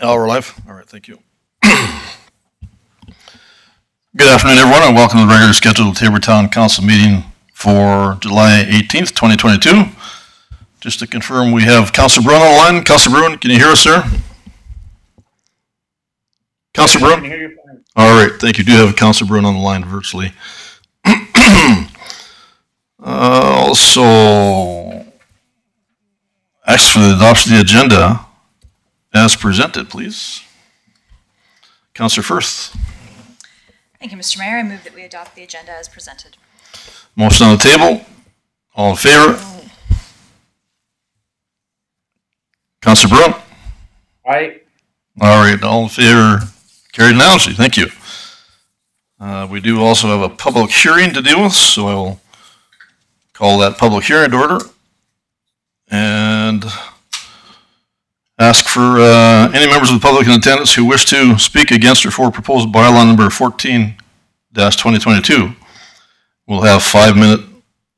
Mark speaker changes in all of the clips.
Speaker 1: We're live? All right, thank you. Good afternoon, everyone, and welcome to the regular scheduled Tabortown Council meeting for July 18th, 2022. Just to confirm, we have Councillor Bruin on the line. Councillor Bruin, can you hear us, sir? Councillor Bruin? I can hear you fine. All right, thank you. Do have Councillor Bruin on the line virtually. Also, ask for the adoption of the agenda as presented, please. Councillor Firth.
Speaker 2: Thank you, Mr. Mayor. I move that we adopt the agenda as presented.
Speaker 1: Motion on the table. All in favor? Councillor Bruin?
Speaker 3: Aye.
Speaker 1: All right, all in favor. Carried unanimously. Thank you. We do also have a public hearing to deal with, so I will call that public hearing to order and ask for any members of the public in attendance who wish to speak against or for proposed bylaw number 14-2022. We'll have 5-minute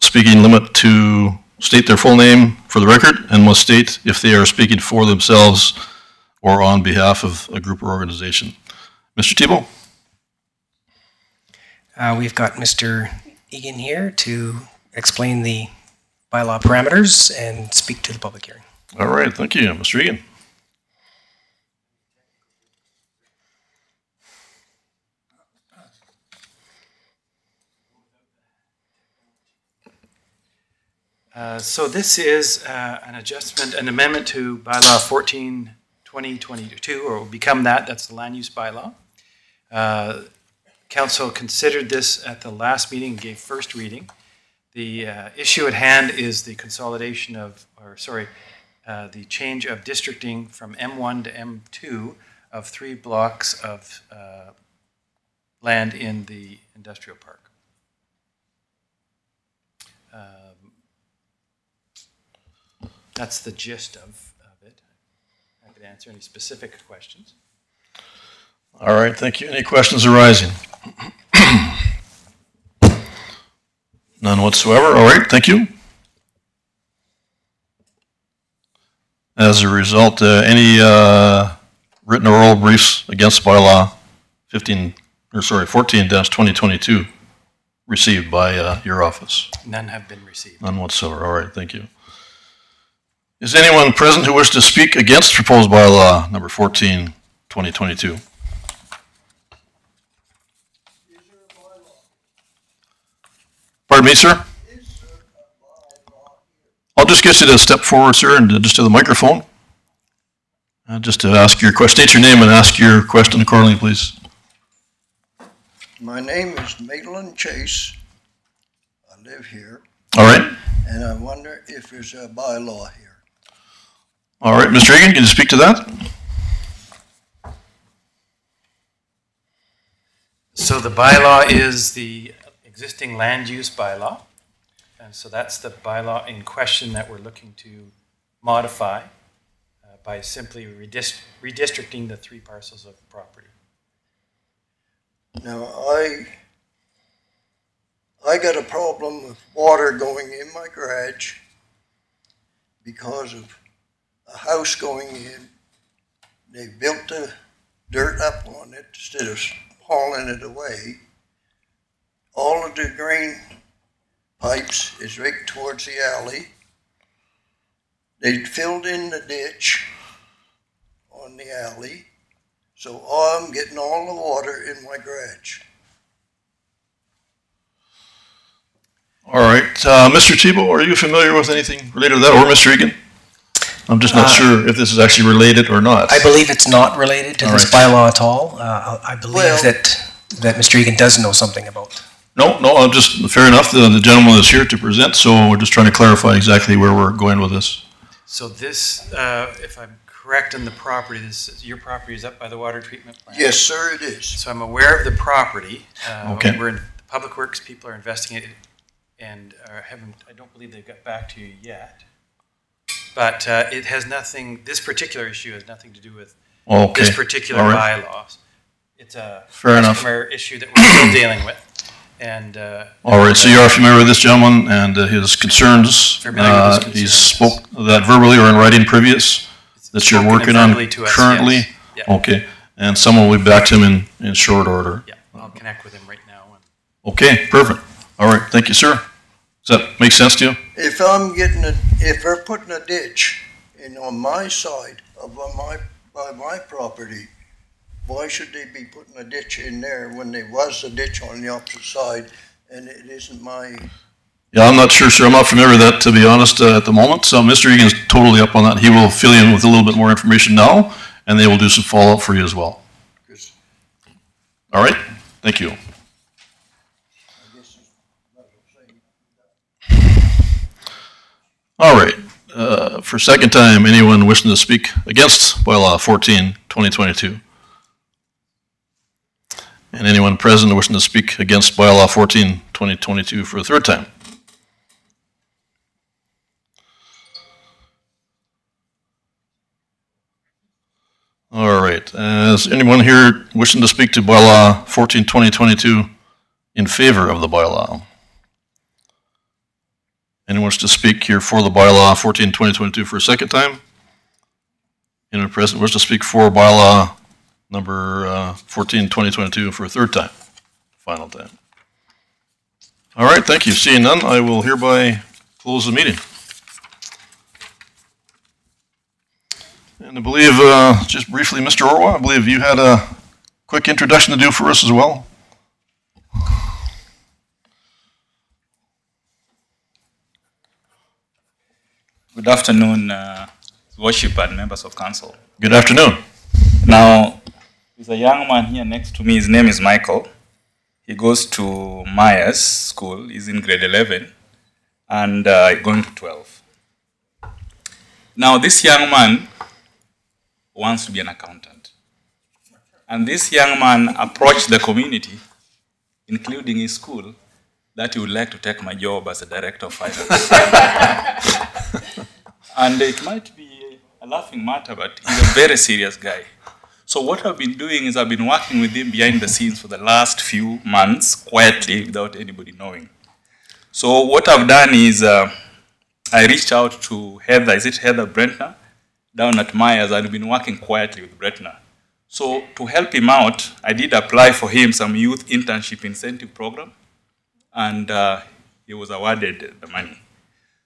Speaker 1: speaking limit to state their full name for the record and must state if they are speaking for themselves or on behalf of a group or organization. Mr. Thibault?
Speaker 4: We've got Mr. Egan here to explain the bylaw parameters and speak to the public hearing.
Speaker 1: All right, thank you. Mr. Egan.
Speaker 3: So this is an amendment to bylaw 14-2022, or will become that. That's the land use bylaw. Council considered this at the last meeting, gave first reading. The issue at hand is the consolidation of, the change of districting from M1 to M2 of 3 blocks of land in the industrial park. That's the gist of it. I could answer any specific questions.
Speaker 1: All right, thank you. Any questions arising? None whatsoever. All right, thank you. As a result, any written or oral briefs against bylaw 14-2022 received by your office?
Speaker 3: None have been received.
Speaker 1: None whatsoever. All right, thank you. Is anyone present who wishes to speak against proposed bylaw number 14-2022? Pardon me, sir? I'll just get you to step forward, sir, and just to the microphone. Just to ask your question. State your name and ask your question accordingly, please.
Speaker 5: My name is Madeline Chase. I live here.
Speaker 1: All right.
Speaker 5: And I wonder if there's a bylaw here.
Speaker 1: All right, Mr. Egan, can you speak to that?
Speaker 3: So the bylaw is the existing land use bylaw. And so that's the bylaw in question that we're looking to modify by simply redistricting the 3 parcels of property.
Speaker 5: Now, I got a problem with water going in my garage because of a house going in. They built the dirt up on it instead of hauling it away. All of the drain pipes is right towards the alley. They filled in the ditch on the alley, so I'm getting all the water in my garage.
Speaker 1: All right. Mr. Thibault, are you familiar with anything related to that, or Mr. Egan? I'm just not sure if this is actually related or not.
Speaker 4: I believe it's not related to this bylaw at all. I believe that Mr. Egan does know something about.
Speaker 1: No, I'm just, fair enough. The gentleman is here to present, so we're just trying to clarify exactly where we're going with this.
Speaker 3: So this, if I'm correct in the property, your property is up by the water treatment plant?
Speaker 5: Yes, sir, it is.
Speaker 3: So I'm aware of the property.
Speaker 1: Okay.
Speaker 3: The Public Works people are investigating it, and I don't believe they've got back to you yet. But it has nothing, this particular issue has nothing to do with this particular bylaw. It's a customer issue that we're still dealing with. And
Speaker 1: all right, so you are familiar with this gentleman and his concerns.
Speaker 3: Familiar with his concerns.
Speaker 1: He spoke that verbally or in writing previous that you're working on currently.
Speaker 3: Yes. Yeah.
Speaker 1: Okay, and someone will be back to him in short order.
Speaker 3: Yeah, I'll connect with him right now.
Speaker 1: Okay, perfect. All right, thank you, sir. Does that make sense to you?
Speaker 5: If they're putting a ditch in on my side of by my property, why should they be putting a ditch in there when there was a ditch on the opposite side and it isn't my?
Speaker 1: Yeah, I'm not sure, sir. I'm not familiar with that, to be honest, at the moment. So Mr. Egan's totally up on that. He will fill you in with a little bit more information now, and they will do some follow-up for you as well. All right, thank you. All right, for second time, anyone wishing to speak against bylaw 14, 2022? And anyone present wishing to speak against bylaw 14, 2022 for the third time? All right, is anyone here wishing to speak to bylaw 14, 2022 in favor of the bylaw? Anyone wants to speak here for the bylaw 14, 2022 for a second time? Anyone present wish to speak for bylaw number 14, 2022 for a third time? Final time. All right, thank you. Seeing none, I will hereby close the meeting. And I believe, just briefly, Mr. Orwa, I believe you had a quick introduction to do for us as well.
Speaker 6: Good afternoon, worship and members of council.
Speaker 1: Good afternoon.
Speaker 6: Now, there's a young man here next to me. His name is Michael. He goes to Myers School. He's in grade 11 and going to 12. Now, this young man wants to be an accountant. And this young man approached the community, including his school, that he would like to take my job as a director of finance. And it might be a laughing matter, but he's a very serious guy. So what I've been doing is I've been working with him behind the scenes for the last few months, quietly, without anybody knowing. So what I've done is I reached out to Heather, is it Heather Brentner, down at Myers, and I've been working quietly with Brentner. So to help him out, I did apply for him some youth internship incentive program, and he was awarded the money.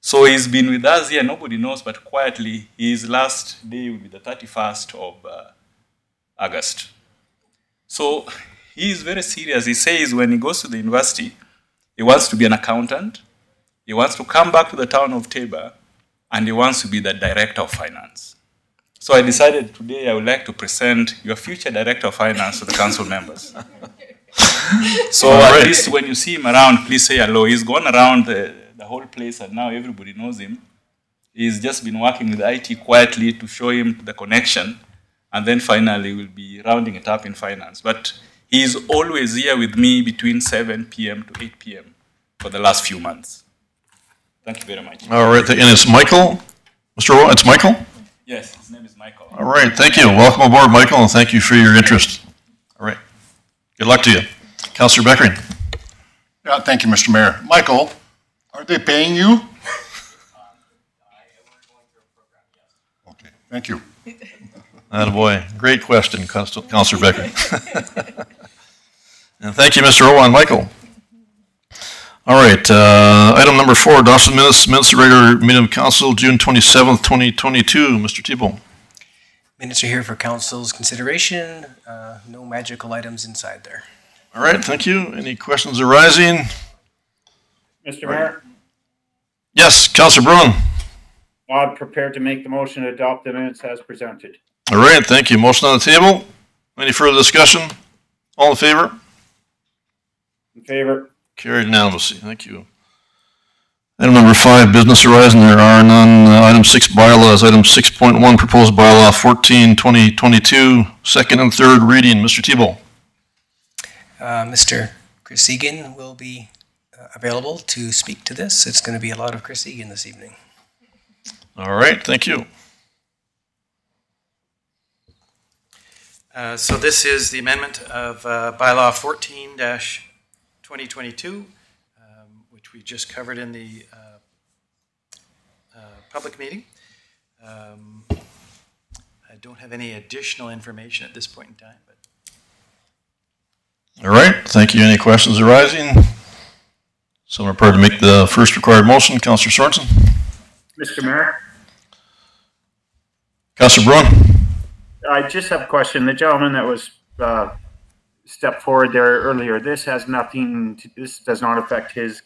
Speaker 6: So he's been with us here, nobody knows, but quietly, his last day will be the 31st of August. So he is very serious. He says when he goes to the university, he wants to be an accountant, he wants to come back to the town of Tabor, and he wants to be the director of finance. So I decided today I would like to present your future director of finance to the council members. So at least when you see him around, please say hello. He's gone around the whole place and now everybody knows him. He's just been working with IT quietly to show him the connection, and then finally we'll be rounding it up in finance. But he's always here with me between 7 p.m. to 8 p.m. for the last few months. Thank you very much.
Speaker 1: All right, and it's Michael? Mr. Orwa, it's Michael?
Speaker 6: Yes, his name is Michael.
Speaker 1: All right, thank you. Welcome aboard, Michael, and thank you for your interest. All right, good luck to you. Councillor Beckering.
Speaker 7: Yeah, thank you, Mr. Mayor. Michael, are they paying you? Okay, thank you.
Speaker 1: Attaboy. Great question, Councillor Beckering. And thank you, Mr. Orwa and Michael. All right, item number 4, adoption minutes of regular meeting of council, June 27th, 2022. Mr. Tebow.
Speaker 4: Minutes are here for council's consideration. No magical items inside there.
Speaker 1: All right, thank you. Any questions arising?
Speaker 8: Mr. Mayor,
Speaker 1: Yes, Councillor Bruin.
Speaker 8: I'm prepared to make the motion to adopt the minutes as presented.
Speaker 1: All right, thank you. Motion on the table. Any further discussion? All in favor?
Speaker 8: In favor?
Speaker 1: Carried unanimously. Thank you. Item number 5, business arising. There are none. Item 6, bylaws. Item 6.1, proposed bylaw 14, 2022, second and third reading. Mr. Tebow.
Speaker 4: Mr. Chris Egan will be available to speak to this. It's going to be a lot of Chris Egan this evening.
Speaker 1: All right, thank you.
Speaker 3: So this is the amendment of bylaw 14-2022, which we just covered in the I don't have any additional information at this point in time. But
Speaker 1: All right, thank you. Any questions arising? Someone prepared to make the first required motion. Councillor Sorensen.
Speaker 8: Mr. Mayor,
Speaker 1: Councillor Bruin.
Speaker 8: I just have a question. The gentleman that was stepped forward there earlier, this does not affect his,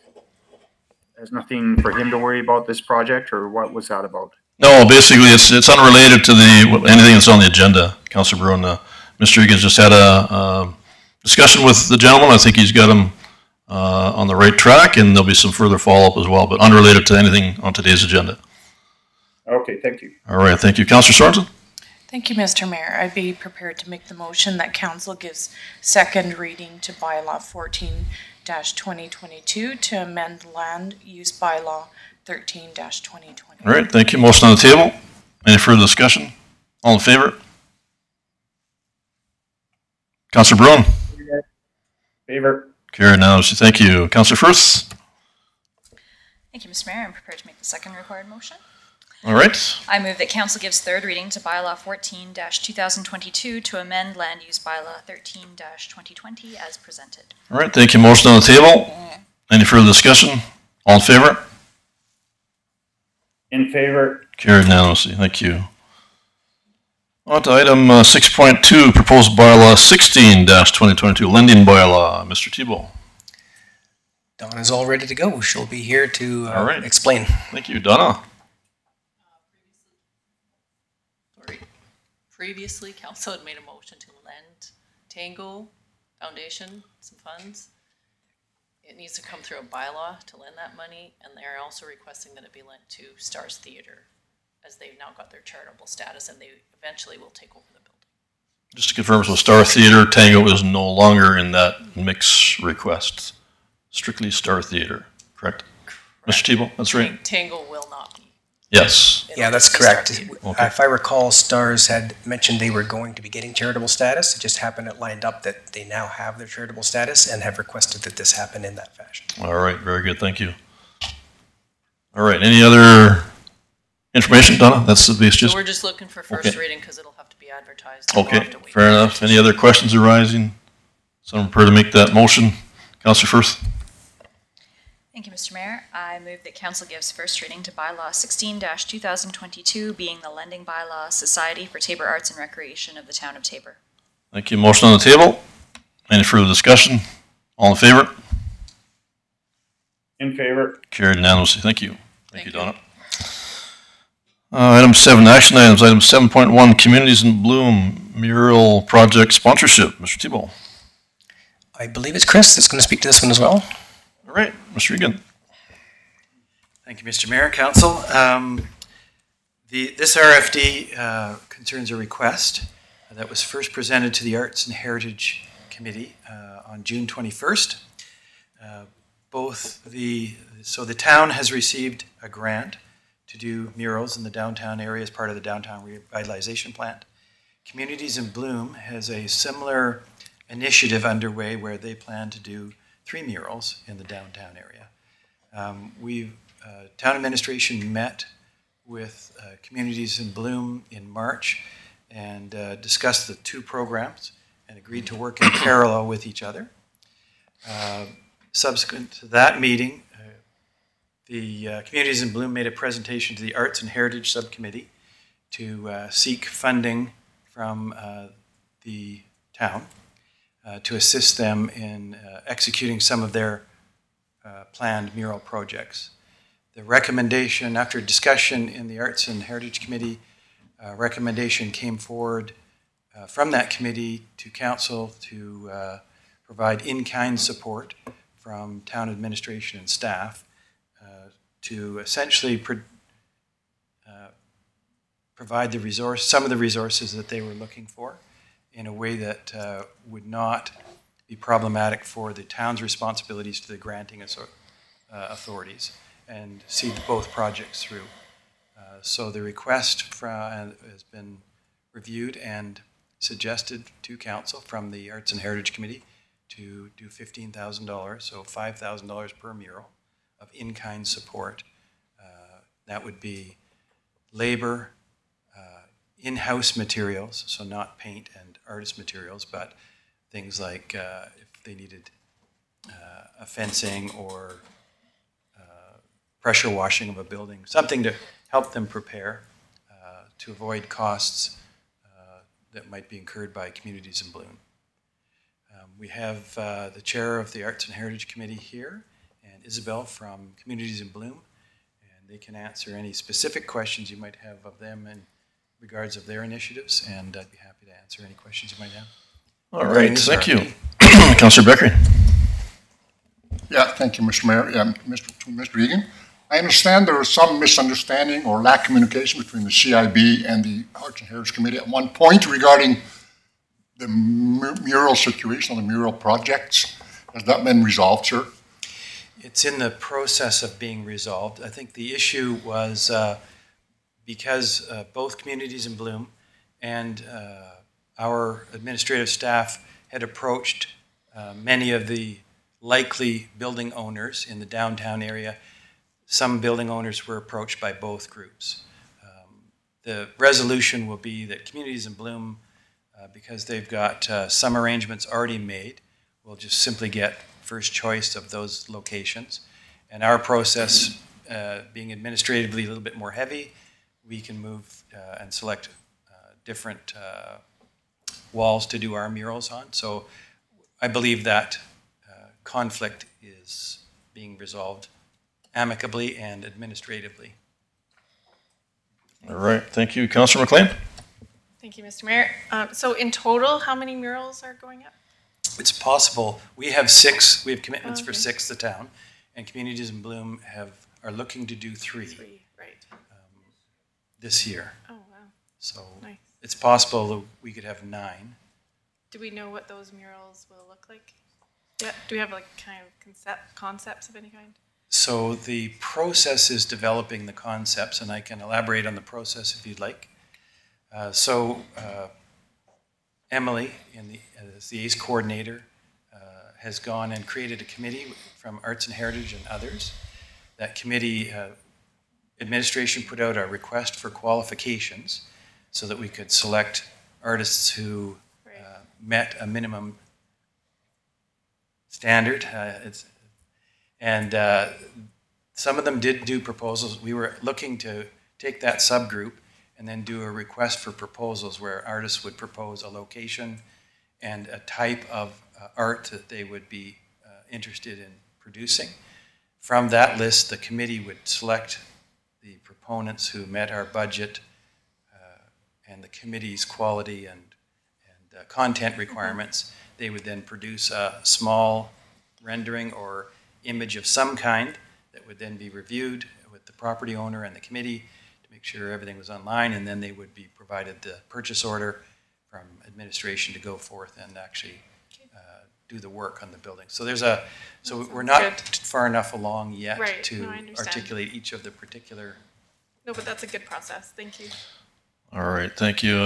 Speaker 8: has nothing for him to worry about this project, or what was that about?
Speaker 1: No, basically it's unrelated to anything that's on the agenda, Councillor Bruin. Mr. Egan's just had a discussion with the gentleman. I think he's got him on the right track, and there'll be some further follow-up as well, but unrelated to anything on today's agenda.
Speaker 8: Okay, thank you.
Speaker 1: All right, thank you. Councillor Sorensen?
Speaker 9: Thank you, Mr. Mayor. I'd be prepared to make the motion that council gives second reading to bylaw 14-2022 to amend land use bylaw 13-2020.
Speaker 1: All right, thank you. Motion on the table. Any further discussion? All in favor? Councillor Bruin?
Speaker 8: Favor.
Speaker 1: Carried unanimously. Thank you. Councillor Firth?
Speaker 2: Thank you, Mr. Mayor. I'm prepared to make the second required motion.
Speaker 1: All right.
Speaker 2: I move that council gives third reading to bylaw 14-2022 to amend land use bylaw 13-2020 as presented.
Speaker 1: All right, thank you. Motion on the table. Any further discussion? All in favor?
Speaker 8: In favor.
Speaker 1: Carried unanimously. Thank you. On to item 6.2, proposed bylaw 16-2022, lending bylaw. Mr. Thibault.
Speaker 4: Donna's all ready to go. She'll be here to
Speaker 1: All right.
Speaker 4: explain.
Speaker 1: Thank you. Donna?
Speaker 10: Previously, council had made a motion to lend Tango Foundation some funds. It needs to come through a bylaw to lend that money, and they're also requesting that it be lent to Stars Theatre, as they've now got their charitable status, and they eventually will take over the building.
Speaker 1: Just to confirm, so Star Theatre, Tango is no longer in that mix request. Strictly Star Theatre, correct? Mr. Thibault, that's right?
Speaker 10: Tango will not be.
Speaker 1: Yes.
Speaker 4: Yeah, that's correct.
Speaker 1: Okay.
Speaker 4: If I recall, Stars had mentioned they were going to be getting charitable status. It just happened it lined up that they now have their charitable status and have requested that this happen in that fashion.
Speaker 1: All right, very good. Thank you. All right, any other information, Donna? That's the base
Speaker 10: So
Speaker 1: just?
Speaker 10: we're just looking for first
Speaker 1: Okay.
Speaker 10: reading because it'll have to be advertised. We'll
Speaker 1: Okay,
Speaker 10: have to wait.
Speaker 1: fair enough. Any other questions arising? Someone prepared to make that motion? Councillor Firth?
Speaker 2: Thank you, Mr. Mayor. I move that council gives first reading to bylaw 16-2022, being the lending bylaw, Society for Tabor Arts and Recreation of the Town of Tabor.
Speaker 1: Thank you. Motion on the table. Any further discussion? All in favor?
Speaker 8: In favor.
Speaker 1: Carried unanimously. Thank you. Thank you,
Speaker 10: you.
Speaker 1: Donna. Item 7, action items. Item 7.1, Communities in Bloom mural project sponsorship. Mr. Thibault.
Speaker 4: I believe it's Chris that's going to speak to this one as well.
Speaker 1: All right, Mr. Egan.
Speaker 3: thank you, Mr. Mayor, Council. This RFD concerns a request that was first presented to the Arts and Heritage Committee on June 21st. So the town has received a grant to do murals in the downtown area as part of the downtown revitalization plan. Communities in Bloom has a similar initiative underway where they plan to do 3 murals in the downtown area. Town administration met with Communities in Bloom in March and discussed the 2 programs and agreed to work in parallel with each other. Subsequent to that meeting, the Communities in Bloom made a presentation to the Arts and Heritage Subcommittee to seek funding from the town to assist them in executing some of their planned mural projects. The recommendation, after discussion in the Arts and Heritage Committee, recommendation came forward from that committee to council to provide in-kind support from town administration and staff to essentially provide some of the resources that they were looking for in a way that would not be problematic for the town's responsibilities to the granting authorities and see both projects through. So the request has been reviewed and suggested to council from the Arts and Heritage Committee to do $15,000, so $5,000 per mural of in-kind support. That would be labor, in-house materials, so not paint and artist materials, but things like if they needed a fencing or pressure washing of a building, something to help them prepare to avoid costs that might be incurred by Communities in Bloom. We have the chair of the Arts and Heritage Committee here, and Isabel from Communities in Bloom, and they can answer any specific questions you might have of them in regards of their initiatives, and I'd be happy to answer any questions you might have.
Speaker 1: All right, thank you. Councillor Beckering.
Speaker 7: Yeah, thank you, Mr. Mayor. Yeah, Mr. Egan. I understand there was some misunderstanding or lack of communication between the CIB and the Arts and Heritage Committee at one point regarding the mural situation, the mural projects. Has that been resolved, sir?
Speaker 3: It's in the process of being resolved. I think the issue was because both Communities in Bloom and our administrative staff had approached many of the likely building owners in the downtown area. Some building owners were approached by both groups. The resolution will be that Communities in Bloom, because they've got some arrangements already made, will just simply get first choice of those locations. And our process, being administratively a little bit more heavy, we can move and select different walls to do our murals on. So I believe that conflict is being resolved amicably and administratively.
Speaker 1: All right, thank you. Councillor McLean.
Speaker 9: Thank you, Mr. Mayor. So in total, how many murals are going up?
Speaker 3: It's possible. We have 6. We have commitments for 6 the town, and Communities in Bloom are looking to do 3.
Speaker 9: 3, right.
Speaker 3: This year.
Speaker 9: Oh, wow.
Speaker 3: So
Speaker 9: nice.
Speaker 3: It's possible that we could have 9.
Speaker 9: Do we know what those murals will look like? Yeah. Do we have like kind of concepts of any kind?
Speaker 3: So the process is developing the concepts, and I can elaborate on the process if you'd like. Emily, as the ACE coordinator, has gone and created a committee from Arts and Heritage and others. That committee administration put out a request for qualifications so that we could select artists who met a minimum standard. Some of them did do proposals. We were looking to take that subgroup and then do a request for proposals where artists would propose a location and a type of art that they would be interested in producing. From that list, the committee would select the proponents who met our budget and the committee's quality and content requirements. They would then produce a small rendering or image of some kind that would then be reviewed with the property owner and the committee to make sure everything was online, and then they would be provided the purchase order from administration to go forth and actually do the work on the building. So we're not far enough along yet to articulate each of the particular.
Speaker 9: No, but that's a good process. Thank you.
Speaker 1: All right, thank you.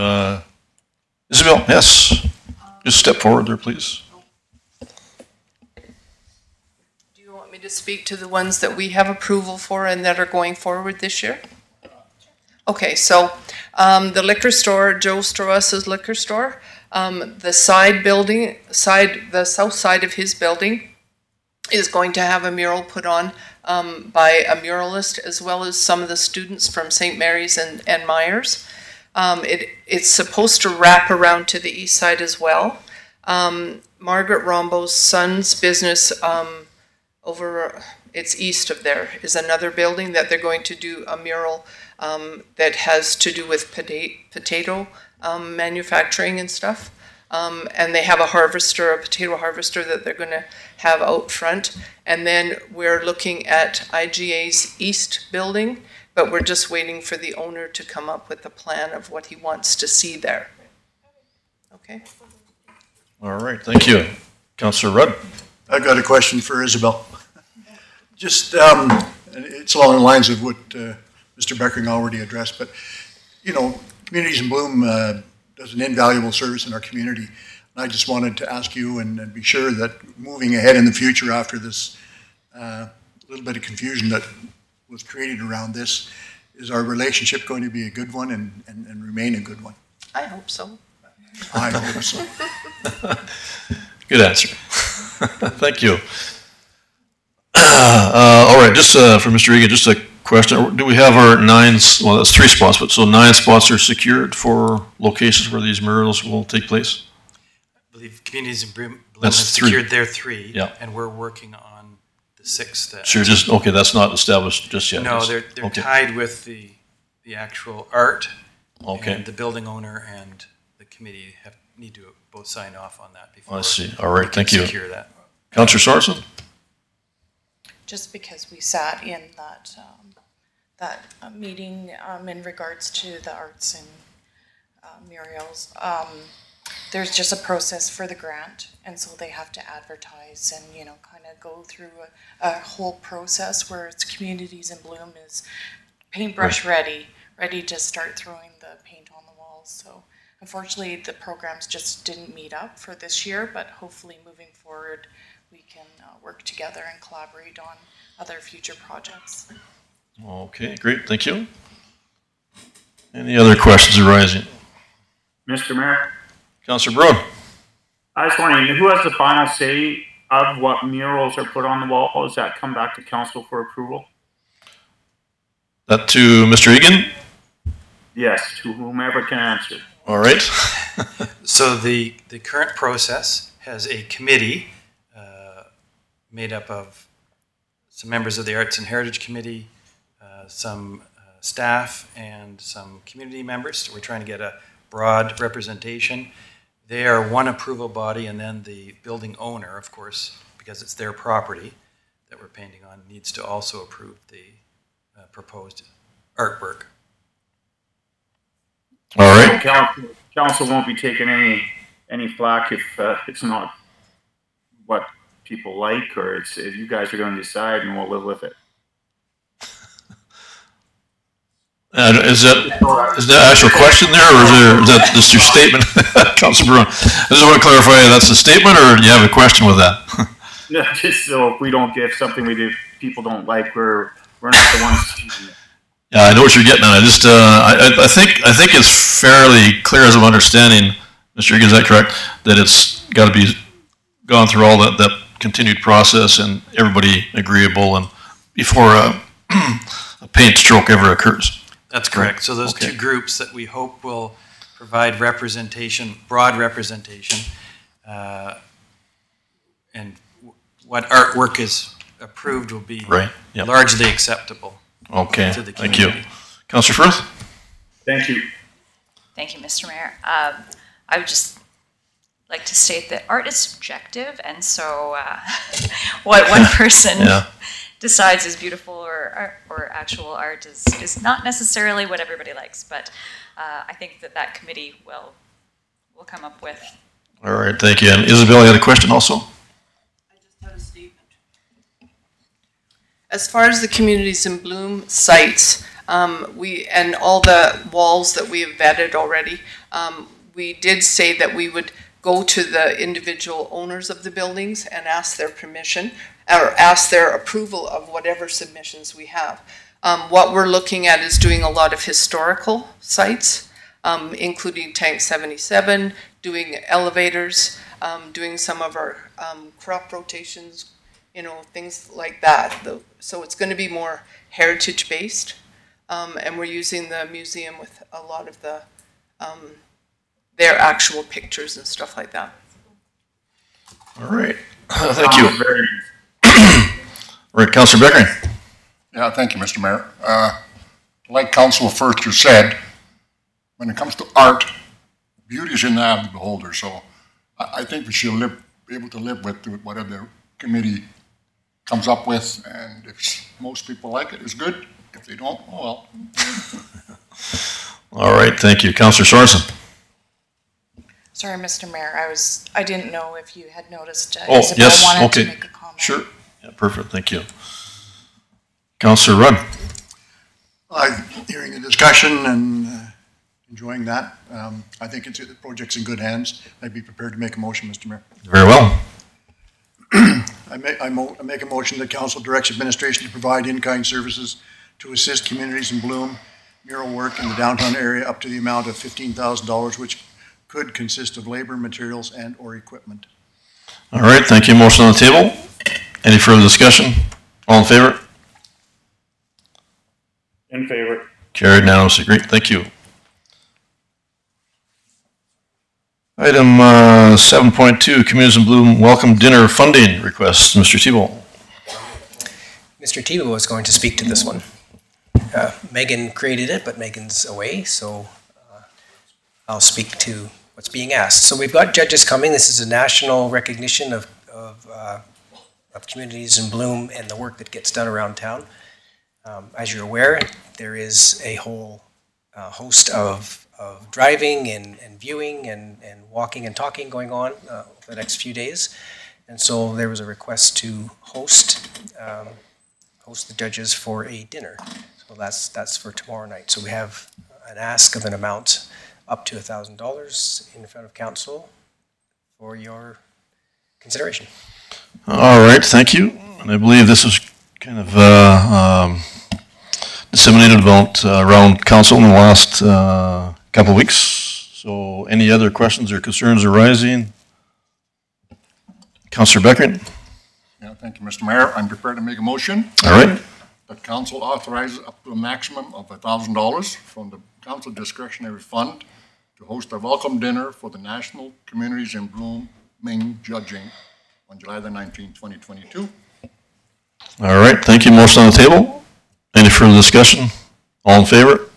Speaker 1: Isabel, yes. Just step forward there, please.
Speaker 11: Do you want me to speak to the ones that we have approval for and that are going forward this year? Okay, so the liquor store, Joe Strauss's liquor store, the south side of his building is going to have a mural put on by a muralist, as well as some of the students from St. Mary's and Myers. It's supposed to wrap around to the east side as well. Margaret Rombo's son's business it's east of there is another building that they're going to do a mural that has to do with potato manufacturing and stuff. And they have a potato harvester that they're going to have out front. And then we're looking at IGA's east building, but we're just waiting for the owner to come up with a plan of what he wants to see there. Okay.
Speaker 1: All right, thank you. Councillor Rudd.
Speaker 12: I've got a question for Isabel. Just, it's along the lines of what Mr. Beckering already addressed, but, Communities in Bloom does an invaluable service in our community. And I just wanted to ask you and be sure that moving ahead in the future after this little bit of confusion that was created around this, is our relationship going to be a good one and remain a good one.
Speaker 11: I hope so.
Speaker 12: I hope so.
Speaker 1: Good answer. Thank you. All right, just for Mr. Egan, just a question. Do we have our well, that's 3 spots, but so 9 spots are secured for locations where these murals will take place?
Speaker 3: I believe Communities in Bloom
Speaker 1: That's
Speaker 3: has
Speaker 1: 3.
Speaker 3: secured their 3,
Speaker 1: Yeah.
Speaker 3: and we're working on the 6th.
Speaker 1: So you're just, okay, that's not established just yet?
Speaker 3: No,
Speaker 1: just-
Speaker 3: they're
Speaker 1: okay.
Speaker 3: tied with the actual art.
Speaker 1: Okay.
Speaker 3: And the building owner and the committee need to both sign off on that before.
Speaker 1: I see. All right,
Speaker 3: we can
Speaker 1: thank you.
Speaker 3: Secure that.
Speaker 1: Councillor Sorensen?
Speaker 13: Just because we sat in that meeting in regards to the arts and murals, there's just a process for the grant, and so they have to advertise and kind of go through a whole process where it's Communities in Bloom is paintbrush ready to start throwing the paint on the walls. So unfortunately, the programs just didn't meet up for this year, but hopefully moving forward, we can work together and collaborate on other future projects.
Speaker 1: Okay, great, thank you. Any other questions arising?
Speaker 8: Mr. Mayor,
Speaker 1: Councillor Brown?
Speaker 8: I was wondering, who has the final say of what murals are put on the wall? Does that come back to council for approval?
Speaker 1: That to Mr. Egan?
Speaker 8: Yes, to whomever can answer.
Speaker 1: All right.
Speaker 3: So the current process has a committee made up of some members of the Arts and Heritage Committee, some staff, and some community members. So we're trying to get a broad representation. They are one approval body, and then the building owner, of course, because it's their property that we're painting on, needs to also approve the proposed artwork.
Speaker 1: All right.
Speaker 8: Council won't be taking any flack if it's not what people like, or if you guys are going to decide and we'll live with it.
Speaker 1: Is that actual question there, or is that just your statement, Councilor Bruin? I just want to clarify, that's a statement, or do you have a question with that?
Speaker 8: No, just so if we don't give something people don't like, we're not the ones choosing it.
Speaker 1: Yeah, I know what you're getting at. I think it's fairly clear, as I'm understanding, Mr. Egan, is that correct? That it's got to be gone through all that continued process and everybody agreeable, and before a paint stroke ever occurs.
Speaker 3: That's correct. So those 2 groups that we hope will provide representation, broad representation, and what artwork is approved will be largely acceptable.
Speaker 1: Okay,
Speaker 3: to the
Speaker 1: thank you.
Speaker 3: community.
Speaker 1: Councillor Firth?
Speaker 8: Thank you.
Speaker 2: Thank you, Mr. Mayor. I would just like to state that art is subjective, and so what one person decides is beautiful or actual art is not necessarily what everybody likes. But I think that committee will come up with.
Speaker 1: All right, thank you. And Isabel, you had a question also?
Speaker 11: I just had a statement. As far as the Communities in Bloom sites, and all the walls that we have vetted already, we did say that we would go to the individual owners of the buildings and ask their permission or ask their approval of whatever submissions we have. What we're looking at is doing a lot of historical sites, including Tank 77, doing elevators, doing some of our crop rotations, things like that. So it's going to be more heritage-based, and we're using the museum with a lot of the their actual pictures and stuff like that.
Speaker 1: All right, thank you. All right, Councillor Beckering.
Speaker 7: Yeah, thank you, Mr. Mayor. Like Councilor Firth just said, when it comes to art, beauty is in the eye of the beholder. So I think we should be able to live with whatever the committee comes up with, and if most people like it, it's good. If they don't, oh well.
Speaker 1: All right, thank you. Councillor Sorensen.
Speaker 13: Sorry, Mr. Mayor, I didn't know if you had noticed.
Speaker 1: Isabel
Speaker 13: wanted to make a comment.
Speaker 1: Sure. Yeah, perfect. Thank you. Councillor Rudd.
Speaker 12: I'm hearing the discussion and enjoying that. I think the project's in good hands. I'd be prepared to make a motion, Mr. Mayor.
Speaker 1: Very well.
Speaker 12: I make a motion that council directs administration to provide in-kind services to assist Communities in Bloom mural work in the downtown area up to the amount of $15,000, which could consist of labor, materials, and or equipment.
Speaker 1: All right, thank you. Motion on the table. Any further discussion? All in favor?
Speaker 8: In favor.
Speaker 1: Carried unanimously. Great, thank you. Item 7.2, Communities in Bloom Welcome Dinner Funding Request. Mr. Thibault.
Speaker 4: Mr. Thibault was going to speak to this one. Megan created it, but Megan's away, so I'll speak to what's being asked. So we've got judges coming. This is a national recognition of communities in bloom and the work that gets done around town. As you're aware, there is a whole host of driving and viewing and walking and talking going on for the next few days. And so there was a request to host the judges for a dinner. So that's for tomorrow night. So we have an ask of an amount up to $1,000 in front of council for your consideration.
Speaker 1: All right, thank you. And I believe this is kind of disseminated about around council in the last couple of weeks. So any other questions or concerns arising? Councillor Beckert.
Speaker 7: Yeah, thank you, Mr. Mayor. I'm prepared to make a motion.
Speaker 1: All right.
Speaker 7: That council authorizes up to a maximum of $1,000 from the council discretionary fund to host a welcome dinner for the National Communities in Blooming Judging on July the 19th, 2022.
Speaker 1: All right, thank you. Motion on the table. Any further discussion? All in favor?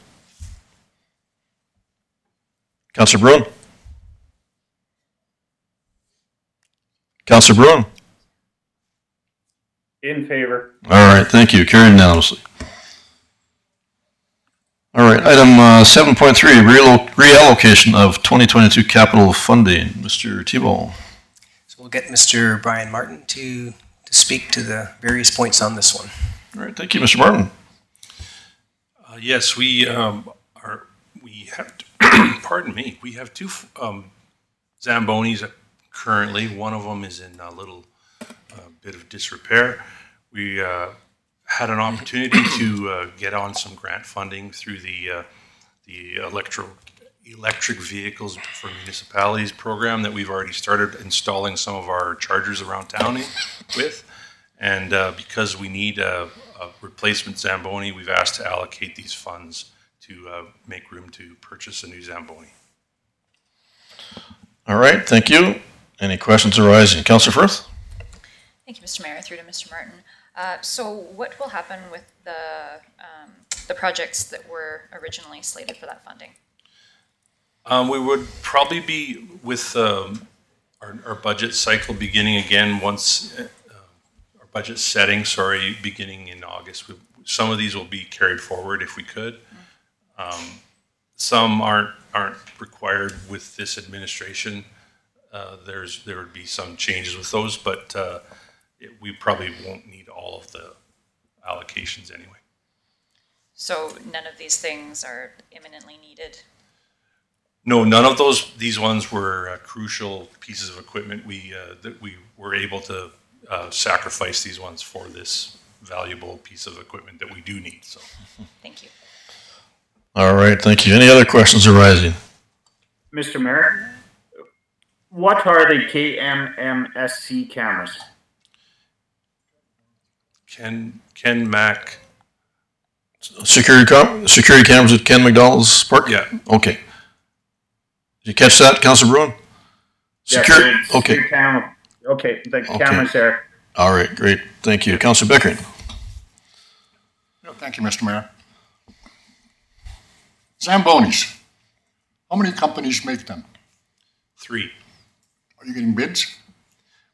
Speaker 1: Councillor Bruin. Councillor Bruin.
Speaker 8: In favor.
Speaker 1: All right, thank you. Carried unanimously. All right, item 7.3, reallocation of 2022 capital funding. Mr. Thibault.
Speaker 4: So we'll get Mr. Brian Martin to speak to the various points on this one.
Speaker 1: All right, thank you, Mr. Martin.
Speaker 14: Yes, we have, pardon me, we have two Zambonis currently. One of them is in a little bit of disrepair. We had an opportunity to get on some grant funding through the electric vehicles for municipalities program that we've already started installing some of our chargers around town with. And because we need a replacement Zamboni, we've asked to allocate these funds to make room to purchase a new Zamboni.
Speaker 1: All right, thank you. Any questions arising? Councillor Firth?
Speaker 2: Thank you, Mr. Mayor. Through to Mr. Martin. So what will happen with the projects that were originally slated for that funding?
Speaker 14: We would probably be with our budget cycle beginning again once our budget setting, beginning in August. Some of these will be carried forward if we could. Some aren't required with this administration. There would be some changes with those, but we probably won't need all of the allocations anyway.
Speaker 2: So none of these things are imminently needed?
Speaker 14: No, none of these ones were crucial pieces of equipment. That we were able to sacrifice these ones for this valuable piece of equipment that we do need. So,
Speaker 2: thank you.
Speaker 1: All right, thank you. Any other questions arising?
Speaker 8: Mr. Mayor, what are the KMMSC cameras?
Speaker 14: Ken Mac.
Speaker 1: Security cameras at Ken McDonald's Park?
Speaker 14: Yeah.
Speaker 1: Okay. Did you catch that, Councillor Bruin?
Speaker 8: Okay. Okay, the camera's there.
Speaker 1: All right, great. Thank you. Councillor Beckert.
Speaker 7: Thank you, Mr. Mayor. Zambonis. How many companies make them?
Speaker 14: 3.
Speaker 7: Are you getting bids?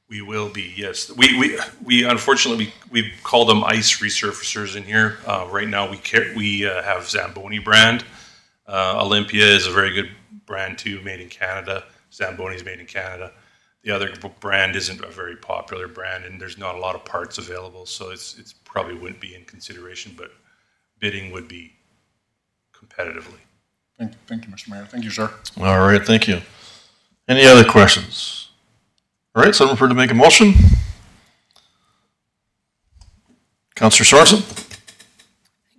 Speaker 14: We will be, yes. We unfortunately we call them ice resurfacers in here. Right now we have Zamboni brand. Olympia is a very good brand too, made in Canada. Zamboni is made in Canada. The other brand isn't a very popular brand, and there's not a lot of parts available, so it's probably wouldn't be in consideration, but bidding would be competitively.
Speaker 7: Thank you, Mr. Mayor. Thank you, sir.
Speaker 1: All right, thank you. Any other questions? All right, someone prepared to make a motion? Councillor Sorensen?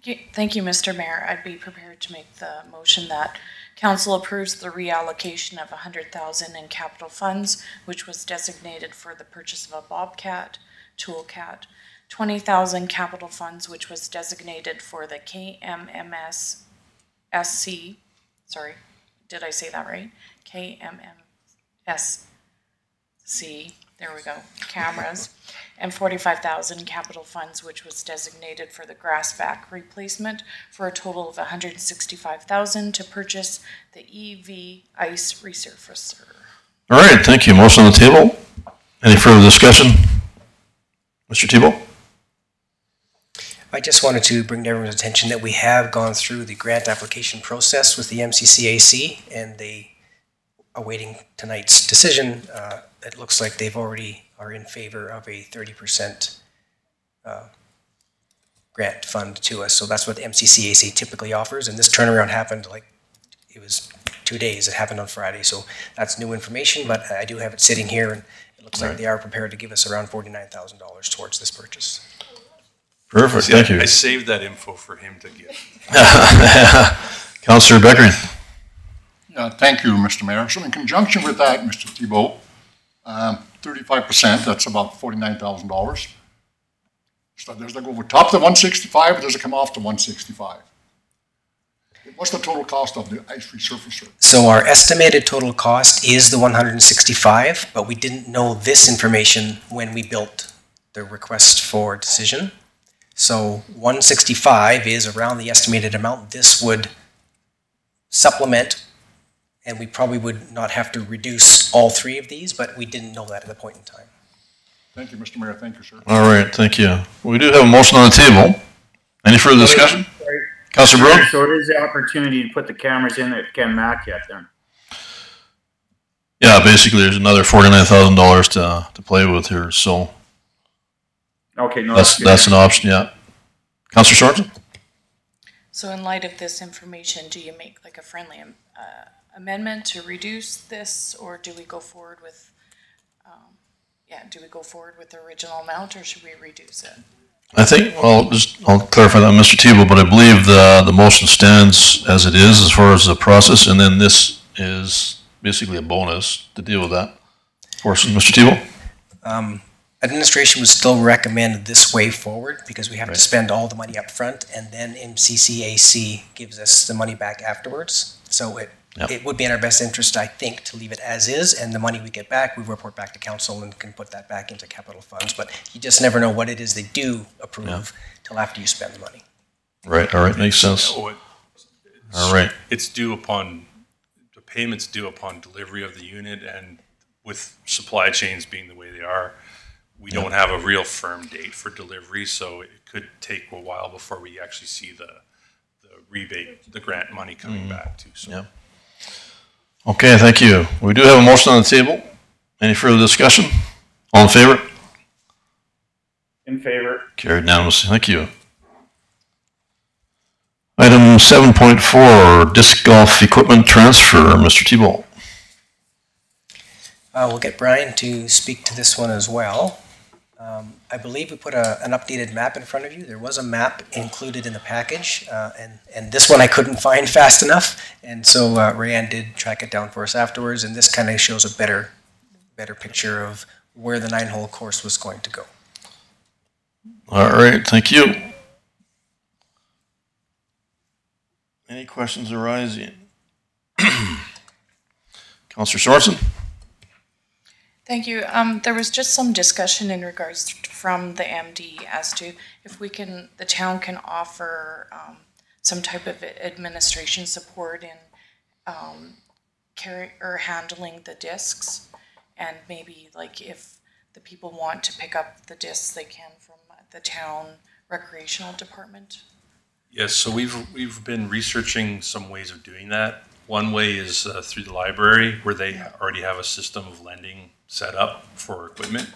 Speaker 13: Thank you, Mr. Mayor. I'd be prepared to make the motion that Council approves the reallocation of $100,000 in capital funds, which was designated for the purchase of a Bobcat, Toolcat, $20,000 capital funds, which was designated for the KMMS SC, sorry, did I say that right? KMMSC, there we go, cameras, and $45,000 capital funds, which was designated for the grass back replacement, for a total of $165,000 to purchase the EV ice resurfacer.
Speaker 1: All right, thank you. Motion on the table. Any further discussion? Mr. Thibault?
Speaker 4: I just wanted to bring to everyone's attention that we have gone through the grant application process with the MCCAC, and they awaiting tonight's decision. It looks like they've already are in favor of a 30% grant fund to us. So that's what the MCCAC typically offers, and this turnaround happened like it was 2 days. It happened on Friday, so that's new information. But I do have it sitting here, and it looks like they are prepared to give us around $49,000 towards this purchase.
Speaker 1: Perfect, thank you.
Speaker 14: I saved that info for him to give.
Speaker 1: Councillor Becker.
Speaker 7: Thank you, Mr. Mayor. So in conjunction with that, Mr. Thibault, 35%, that's about $49,000. So does that go over top the 165 or does it come off the 165? What's the total cost of the ice resurfacer?
Speaker 4: So our estimated total cost is the 165, but we didn't know this information when we built the request for decision. So 165 is around the estimated amount. This would supplement, and we probably would not have to reduce all three of these, but we didn't know that at the point in time.
Speaker 7: Thank you, Mr. Mayor. Thank you, sir.
Speaker 1: All right, thank you. We do have a motion on the table. Any further discussion? Councillor Brown?
Speaker 8: So it is the opportunity to put the cameras in at Ken Mack yet then?
Speaker 1: Yeah, basically there's another $49,000 to play with here, so.
Speaker 8: Okay, no,
Speaker 1: that's an option, yeah. Councillor Sorensen?
Speaker 13: So in light of this information, do you make like a friendly amendment to reduce this, or do we go forward with, do we go forward with the original amount, or should we reduce it?
Speaker 1: I think, well, I'll clarify that, Mr. Thibault, but I believe the motion stands as it is as far as the process, and then this is basically a bonus to deal with that portion. Mr. Thibault?
Speaker 4: Administration would still recommend this way forward because we have to spend all the money up front, and then MCCAC gives us the money back afterwards. So it would be in our best interest, I think, to leave it as is, and the money we get back, we report back to council and can put that back into capital funds. But you just never know what it is they do approve till after you spend the money.
Speaker 1: Right, all right, makes sense. All right.
Speaker 14: It's due upon, the payment's due upon delivery of the unit, and with supply chains being the way they are, we don't have a real firm date for delivery, so it could take a while before we actually see the rebate, the grant money coming back too. So.
Speaker 1: Yeah. Okay, thank you. We do have a motion on the table. Any further discussion? All in favor?
Speaker 8: In favor.
Speaker 1: Carried unanimously. Thank you. Item 7.4, disc golf equipment transfer. Mr. Thibault.
Speaker 4: We'll get Brian to speak to this one as well. I believe we put an updated map in front of you. There was a map included in the package, and this one I couldn't find fast enough, and so Rayanne did track it down for us afterwards, and this kind of shows a better picture of where the 9-hole course was going to go.
Speaker 1: All right, thank you. Any questions arising? Councillor Sorensen?
Speaker 13: Thank you. There was just some discussion in regards from the MD as to if we can, the town can offer some type of administration support in handling the discs, and maybe like if the people want to pick up the discs, they can from the town recreational department.
Speaker 14: Yes, so we've been researching some ways of doing that. One way is through the library, where they already have a system of lending set up for equipment.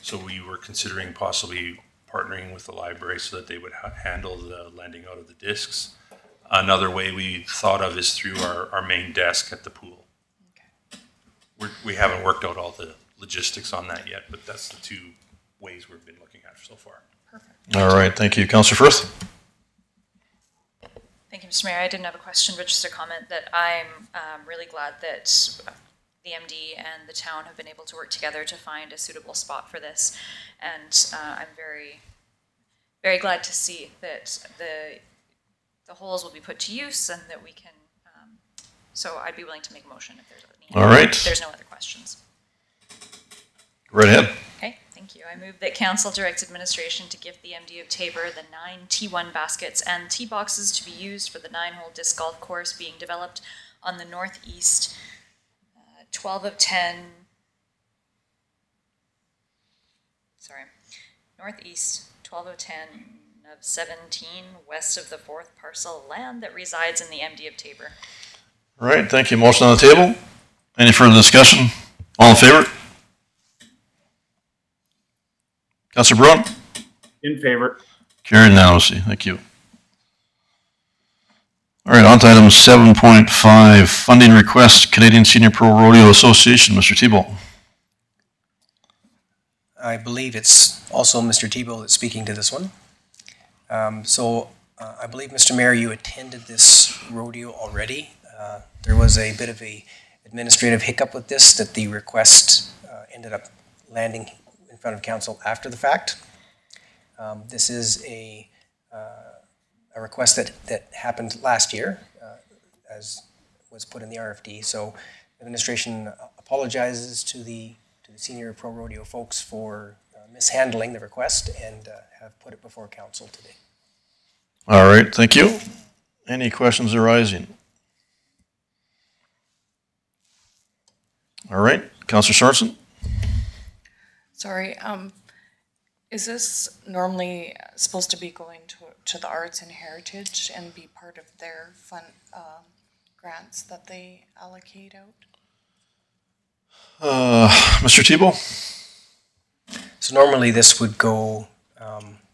Speaker 14: So we were considering possibly partnering with the library so that they would handle the lending out of the discs. Another way we thought of is through our main desk at the pool. Okay. We haven't worked out all the logistics on that yet, but that's the two ways we've been looking at so far.
Speaker 13: Perfect.
Speaker 1: All right, thank you. Councillor Firth?
Speaker 2: Thank you, Mr. Mayor. I didn't have a question, but just a comment that I'm really glad that the MD and the town have been able to work together to find a suitable spot for this. And I'm very, very glad to see that the holes will be put to use and that we can, so I'd be willing to make a motion if there's any.
Speaker 1: All right.
Speaker 2: If there's no other questions.
Speaker 1: Go right ahead.
Speaker 2: Okay, thank you. I move that council directs administration to give the MD of Tabor the 9 T1 baskets and tee boxes to be used for the 9-hole disc golf course being developed on the northeast 12 of 10, northeast 12 of 10 of 17 west of the 4th parcel of land that resides in the MD of Tabor.
Speaker 1: All right, thank you. Motion on the table. Any further discussion? All in favor? Councillor Bruin?
Speaker 8: In favor.
Speaker 1: Carried unanimously. Thank you. All right, on to item 7.5, funding request, Canadian Senior Pro Rodeo Association. Mr. Thibault.
Speaker 4: I believe it's also Mr. Thibault that's speaking to this one. I believe, Mr. Mayor, you attended this rodeo already. There was a bit of a administrative hiccup with this, that the request ended up landing in front of council after the fact. This is a request that happened last year, as was put in the RFD. So administration apologizes to the Senior Pro Rodeo folks for mishandling the request and have put it before council today.
Speaker 1: All right, thank you. Any questions arising? All right, Councillor Sorensen.
Speaker 13: Sorry, is this normally supposed to be going to the Arts and Heritage and be part of their fund grants that they allocate out?
Speaker 1: Mr. Thibault?
Speaker 4: So normally this would go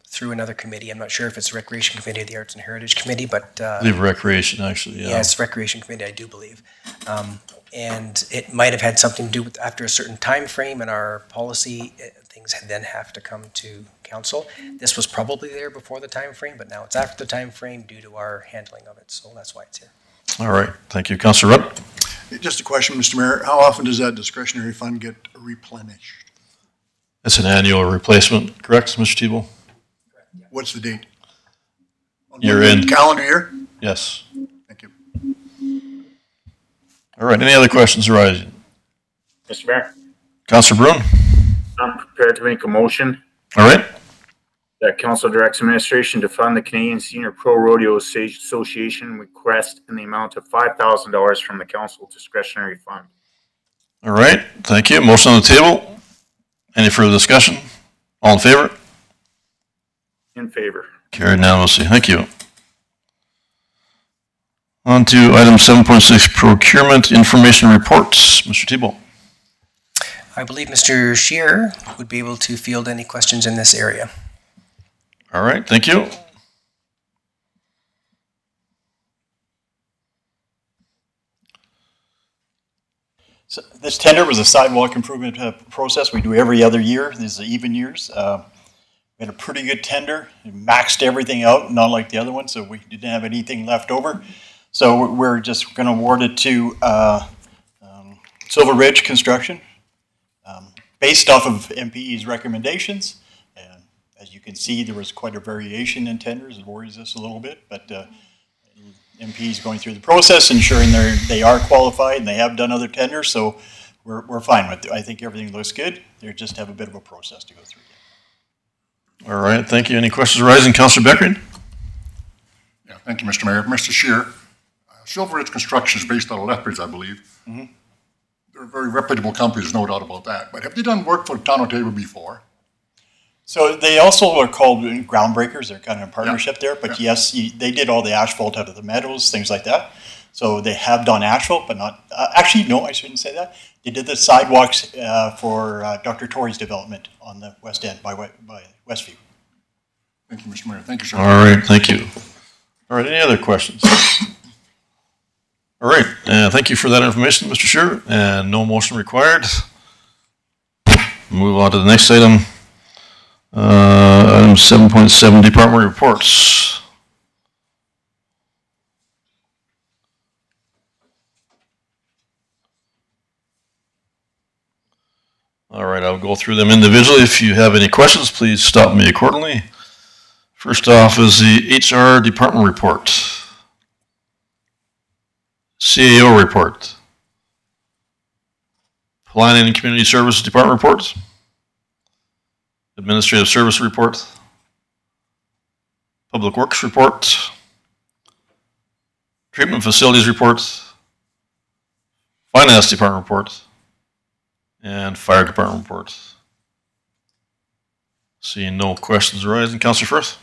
Speaker 4: through another committee. I'm not sure if it's the Recreation Committee or the Arts and Heritage Committee, but... I
Speaker 1: believe Recreation, actually, yeah.
Speaker 4: Yeah, it's Recreation Committee, I do believe. And it might have had something to do with after a certain time frame in our policy, things then have to come to council. This was probably there before the time frame, but now it's after the time frame due to our handling of it, so that's why it's here.
Speaker 1: All right, thank you. Councillor Rudd?
Speaker 12: Just a question, Mr. Mayor. How often does that discretionary fund get replenished?
Speaker 1: It's an annual replacement, correct, Mr. Thibault?
Speaker 12: What's the date?
Speaker 1: Year end.
Speaker 12: Calendar year?
Speaker 1: Yes.
Speaker 12: Thank you.
Speaker 1: All right, any other questions arising?
Speaker 8: Mr. Mayor?
Speaker 1: Councillor Bruin?
Speaker 8: I'm prepared to make a motion.
Speaker 1: All right.
Speaker 8: That council directs administration to fund the Canadian Senior Pro Rodeo Association request in the amount of $5,000 from the council discretionary fund.
Speaker 1: All right, thank you. Motion on the table. Any further discussion? All in favor?
Speaker 8: In favor.
Speaker 1: Carried unanimously. Thank you. On to item 7.6, procurement information reports. Mr. Thibault.
Speaker 4: I believe Mr. Scheer would be able to field any questions in this area.
Speaker 1: All right, thank you.
Speaker 15: So this tender was a sidewalk improvement process we do every other year. These are even years. We had a pretty good tender. It maxed everything out, not like the other one, so we didn't have anything left over. So we're just going to award it to Silver Ridge Construction, based off of MPE's recommendations. And as you can see, there was quite a variation in tenders. It worries us a little bit, but MP is going through the process, ensuring they are qualified, and they have done other tenders, so we're fine with it. I think everything looks good. They just have a bit of a process to go through.
Speaker 1: All right, thank you. Any questions arising? Councillor Beckering?
Speaker 7: Yeah, thank you, Mr. Mayor. Mr. Scheer, Silver Ridge Construction is based out of Lethbridge, I believe. Mm-hmm. They're a very reputable company, there's no doubt about that. But have they done work for the town of Tabor before?
Speaker 15: So they also are called groundbreakers. They're kind of in partnership there. But yes, they did all the asphalt out of the meadows, things like that. So they have done asphalt, but not actually. No, I shouldn't say that. They did the sidewalks for Dr. Torrey's development on the west end by Westview.
Speaker 7: Thank you, Mr. Mayor. Thank you, sir.
Speaker 1: All right, thank you. All right, any other questions? All right, thank you for that information, Mr. Scheer, and no motion required. Move on to the next item. Item 7.7, department reports. All right, I'll go through them individually. If you have any questions, please stop me accordingly. First off is the HR department report. CAO report. Planning and Community Services Department report. Administrative Service report. Public Works report. Treatment Facilities report. Finance Department report. And Fire Department report. Seeing no questions arising. Councillor Firth?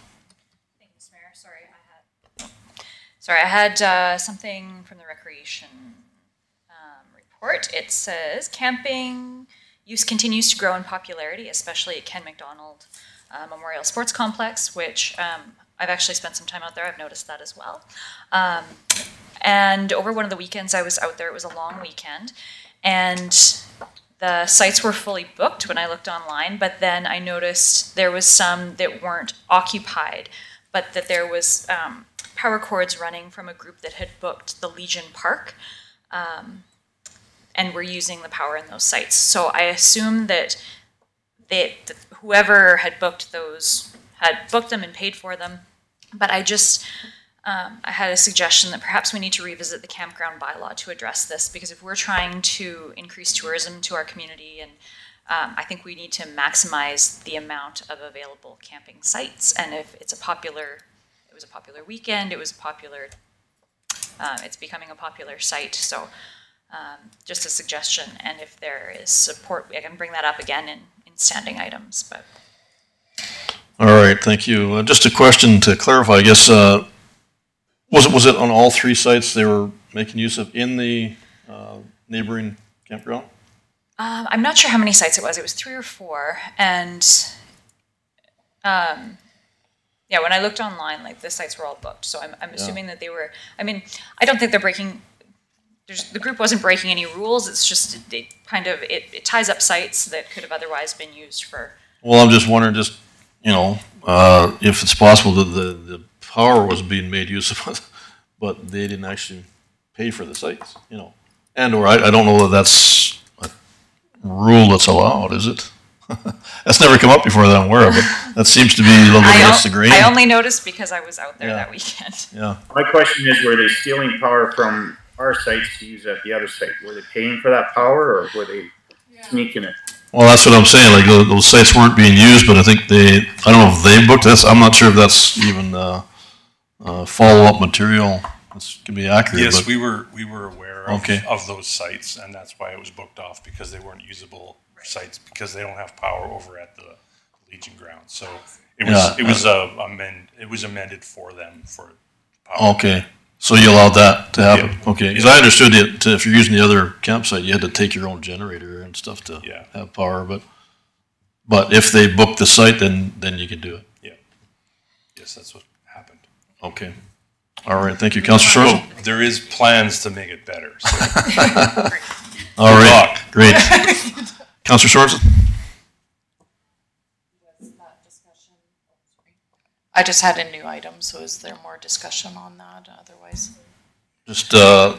Speaker 2: Thank you, Mr. Mayor. Sorry, I had something from the Recreation report. It says, camping use continues to grow in popularity, especially at Ken McDonald Memorial Sports Complex, which I've actually spent some time out there. I've noticed that as well. And over one of the weekends I was out there, it was a long weekend, and the sites were fully booked when I looked online, but then I noticed there was some that weren't occupied, but that there was power cords running from a group that had booked the Legion Park, and were using the power in those sites. So I assume that whoever had booked those had booked them and paid for them, but I just I had a suggestion that perhaps we need to revisit the campground bylaw to address this, because if we're trying to increase tourism to our community, and I think we need to maximize the amount of available camping sites. And if it's it was a popular weekend, it was a popular, it's becoming a popular site. So just a suggestion, and if there is support, I can bring that up again in standing items. But
Speaker 1: all right, thank you. Just a question to clarify, I guess. Was it on all three sites they were making use of in the neighboring campground?
Speaker 2: I'm not sure how many sites it was. It was 3 or 4, and yeah, when I looked online, like the sites were all booked. So I'm assuming that they were. I mean, I don't think they're breaking. The group wasn't breaking any rules. It's just it ties up sites that could have otherwise been used for.
Speaker 1: Well, I'm just wondering, if it's possible that the power was being made use of, but they didn't actually pay for the sites, and or I don't know that that's a rule that's allowed, is it? That's never come up before that I'm aware of, but that seems to be a little bit against the grain.
Speaker 2: I only noticed because I was out there that weekend.
Speaker 1: Yeah.
Speaker 8: My question is, were they stealing power from our sites to use at the other site? Were they paying for that power, or were they sneaking it?
Speaker 1: Well, that's what I'm saying. Like those sites weren't being used, but I think I don't know if they booked this. I'm not sure if that's even follow-up material. This can be accurate.
Speaker 14: Yes,
Speaker 1: but
Speaker 14: we were aware of those sites, and that's why it was booked off, because they weren't usable sites, because they don't have power over at the Legion ground. So it was amended for them for power.
Speaker 1: Okay. So you allowed that to happen? Yeah. Okay, because I understood that if you're using the other campsite, you had to take your own generator and stuff to have power. But if they booked the site, then you can do it.
Speaker 14: Yeah. Yes, that's what happened.
Speaker 1: Okay. All right. Thank you, Councillor Sorensen.
Speaker 14: There is plans to make it better. So.
Speaker 1: All right. Great. Councillor Sorensen.
Speaker 13: I just had a new item, so is there more discussion on that? Otherwise,
Speaker 1: just okay.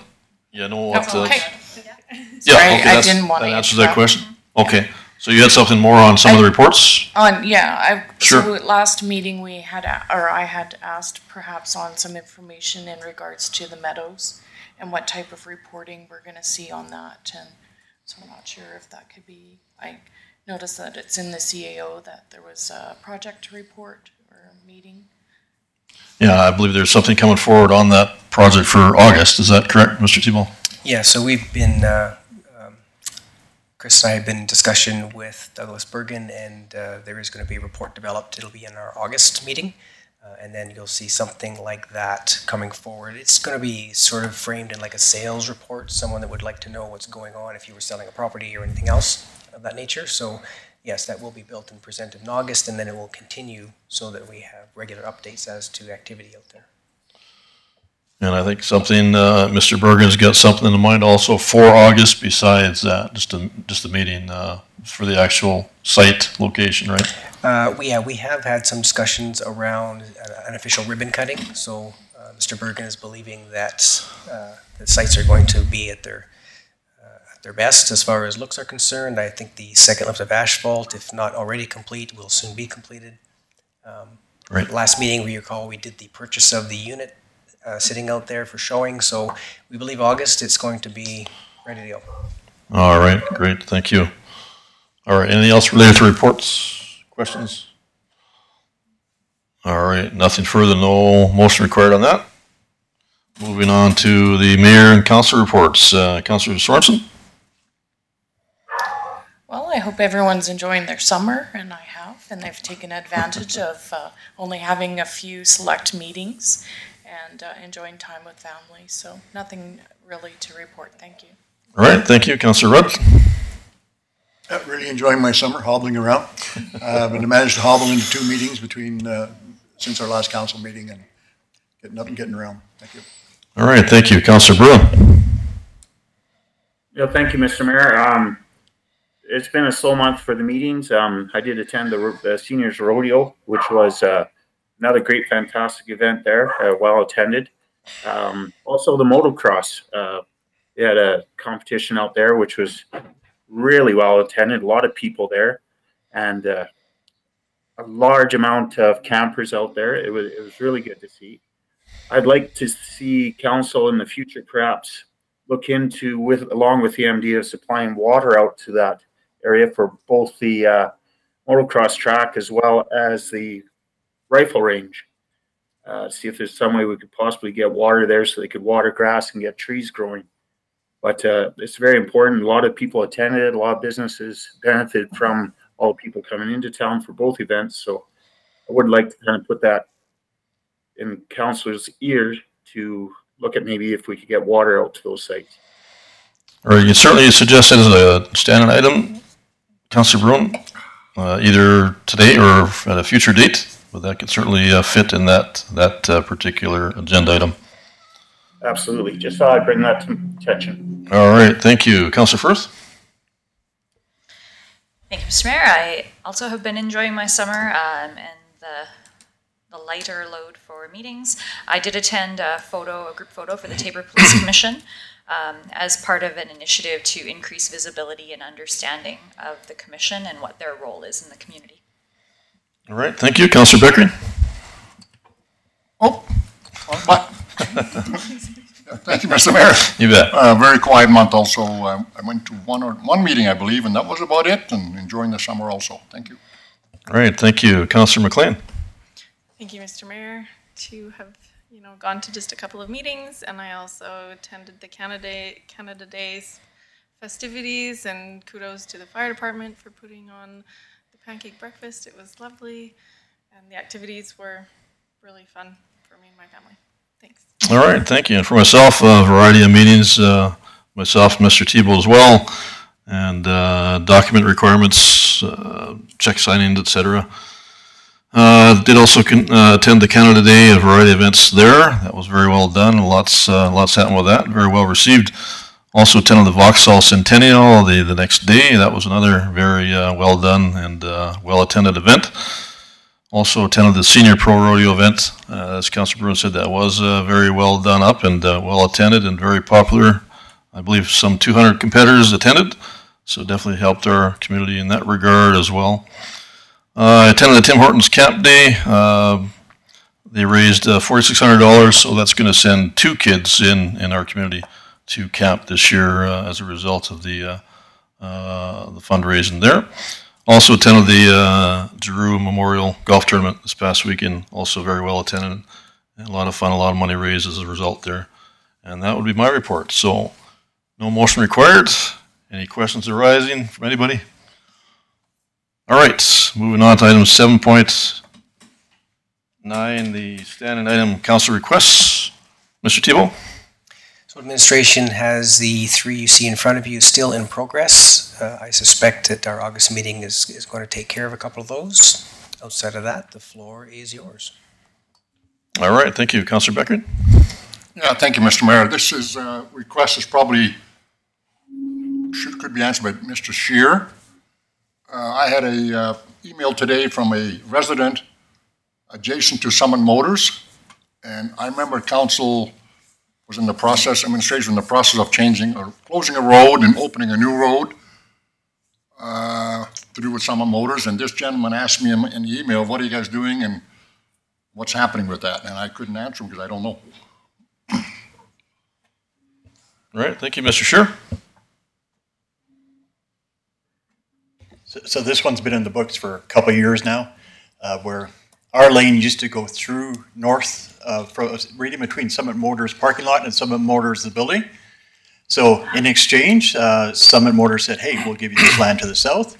Speaker 13: Sorry, I didn't want to
Speaker 1: answer that question. Okay, so you had something more on some of the reports.
Speaker 13: Sure. So last meeting I had asked perhaps on some information in regards to the meadows and what type of reporting we're going to see on that, and so I'm not sure if that could be. I noticed that it's in the CAO that there was a project to report. Meeting.
Speaker 1: Yeah, I believe there's something coming forward on that project for August. Is that correct, Mr. Thibault?
Speaker 4: Yeah, so we've been, Chris and I have been in discussion with Douglas Bergen, and there is going to be a report developed. It'll be in our August meeting, and then you'll see something like that coming forward. It's going to be sort of framed in like a sales report, someone that would like to know what's going on if you were selling a property or anything else of that nature. So yes, that will be built and presented in August, and then it will continue so that we have regular updates as to activity out there.
Speaker 1: And I think something, Mr. Bergen's got something in mind also for August besides that, just a meeting for the actual site location, right?
Speaker 4: We have had some discussions around an official ribbon cutting. So Mr. Bergen is believing that the sites are going to be at their best as far as looks are concerned. I think the second lift of asphalt, if not already complete, will soon be completed.
Speaker 1: Right.
Speaker 4: Last meeting, we recall we did the purchase of the unit sitting out there for showing, so we believe August it's going to be ready to go.
Speaker 1: All right, great, thank you. All right, anything else related to reports, questions? All right, nothing further, no motion required on that. Moving on to the mayor and council reports. Councilor Sorensen?
Speaker 13: Well, I hope everyone's enjoying their summer, and I have, and they've taken advantage of only having a few select meetings and enjoying time with family. So nothing really to report. Thank you.
Speaker 1: All right, thank you. Councilor Rudd?
Speaker 12: Really enjoying my summer, hobbling around. But I managed to hobble into 2 meetings between since our last council meeting and getting up and getting around. Thank you.
Speaker 1: All right, thank you. Councilor Bruin?
Speaker 8: Yeah, thank you, Mr. Mayor. It's been a slow month for the meetings. I did attend the Seniors Rodeo, which was another great, fantastic event there, well attended. Also, the motocross. They had a competition out there, which was really well attended. A lot of people there, and a large amount of campers out there. It was really good to see. I'd like to see council in the future perhaps look into, along with the MD, of supplying water out to that area for both the motocross track as well as the rifle range. See if there's some way we could possibly get water there so they could water grass and get trees growing. But it's very important. A lot of people attended. A lot of businesses benefited from all the people coming into town for both events. So I would like to kind of put that in councilors' ears to look at maybe if we could get water out to those sites.
Speaker 1: All right, you certainly suggest it as a standing item, Councilor Bruin, either today or at a future date, but that could certainly fit in that particular agenda item.
Speaker 8: Absolutely. Just thought I'd bring that to attention.
Speaker 1: All right, thank you. Councilor Firth?
Speaker 2: Thank you, Mr. Mayor. I also have been enjoying my summer and the lighter load for meetings. I did attend a group photo for the Taber Police Commission as part of an initiative to increase visibility and understanding of the commission and what their role is in the community.
Speaker 1: All right, thank you. Councilor Beckering?
Speaker 7: Oh, what? Thank you, Mr. Mayor.
Speaker 1: You bet.
Speaker 7: Very quiet month also. I went to one meeting, I believe, and that was about it, and enjoying the summer also. Thank you.
Speaker 1: All right, thank you. Councilor McLean?
Speaker 9: Thank you, Mr. Mayor, to have gone to just a couple of meetings, and I also attended the Canada Days festivities, and kudos to the fire department for putting on the pancake breakfast. It was lovely, and the activities were really fun for me and my family. Thanks.
Speaker 1: All right, thank you. And for myself, a variety of meetings, myself and Mr. Thibault as well, and document requirements, check signings, etc. Did also attend the Canada Day, a variety of events there. That was very well done. Lots happened with that. Very well received. Also attended the Vauxhall Centennial the next day. That was another very well done and well attended event. Also attended the Senior Pro Rodeo event. As Councilor Bruin said, that was very well done up and well attended and very popular. I believe some 200 competitors attended, so definitely helped our community in that regard as well. I attended the Tim Hortons Camp Day. They raised $4,600, so that's going to send 2 kids in our community to camp this year as a result of the fundraising there. Also attended the Giroux Memorial Golf Tournament this past weekend, also very well attended, and a lot of fun, a lot of money raised as a result there. And that would be my report. So no motion required. Any questions arising from anybody? All right, moving on to item 7.9, the standing item council requests. Mr. Thibault?
Speaker 4: So administration has the 3 you see in front of you still in progress. I suspect that our August meeting is going to take care of a couple of those. Outside of that, the floor is yours.
Speaker 1: All right, thank you. Councilor Beckering?
Speaker 7: Yeah, thank you, Mr. Mayor. This is request is probably could be answered by Mr. Scheer. I had a email today from a resident adjacent to Summit Motors, and I remember council was in the process, administration in the process of changing or closing a road and opening a new road to do with Summit Motors. And this gentleman asked me in the email, what are you guys doing and what's happening with that? And I couldn't answer him because I don't know.
Speaker 1: All right, thank you, Mr. Scheer.
Speaker 15: So this one's been in the books for a couple of years now, where our lane used to go through north, right in between Summit Motors parking lot and Summit Motors the building. So in exchange, Summit Motors said, hey, we'll give you this land to the south,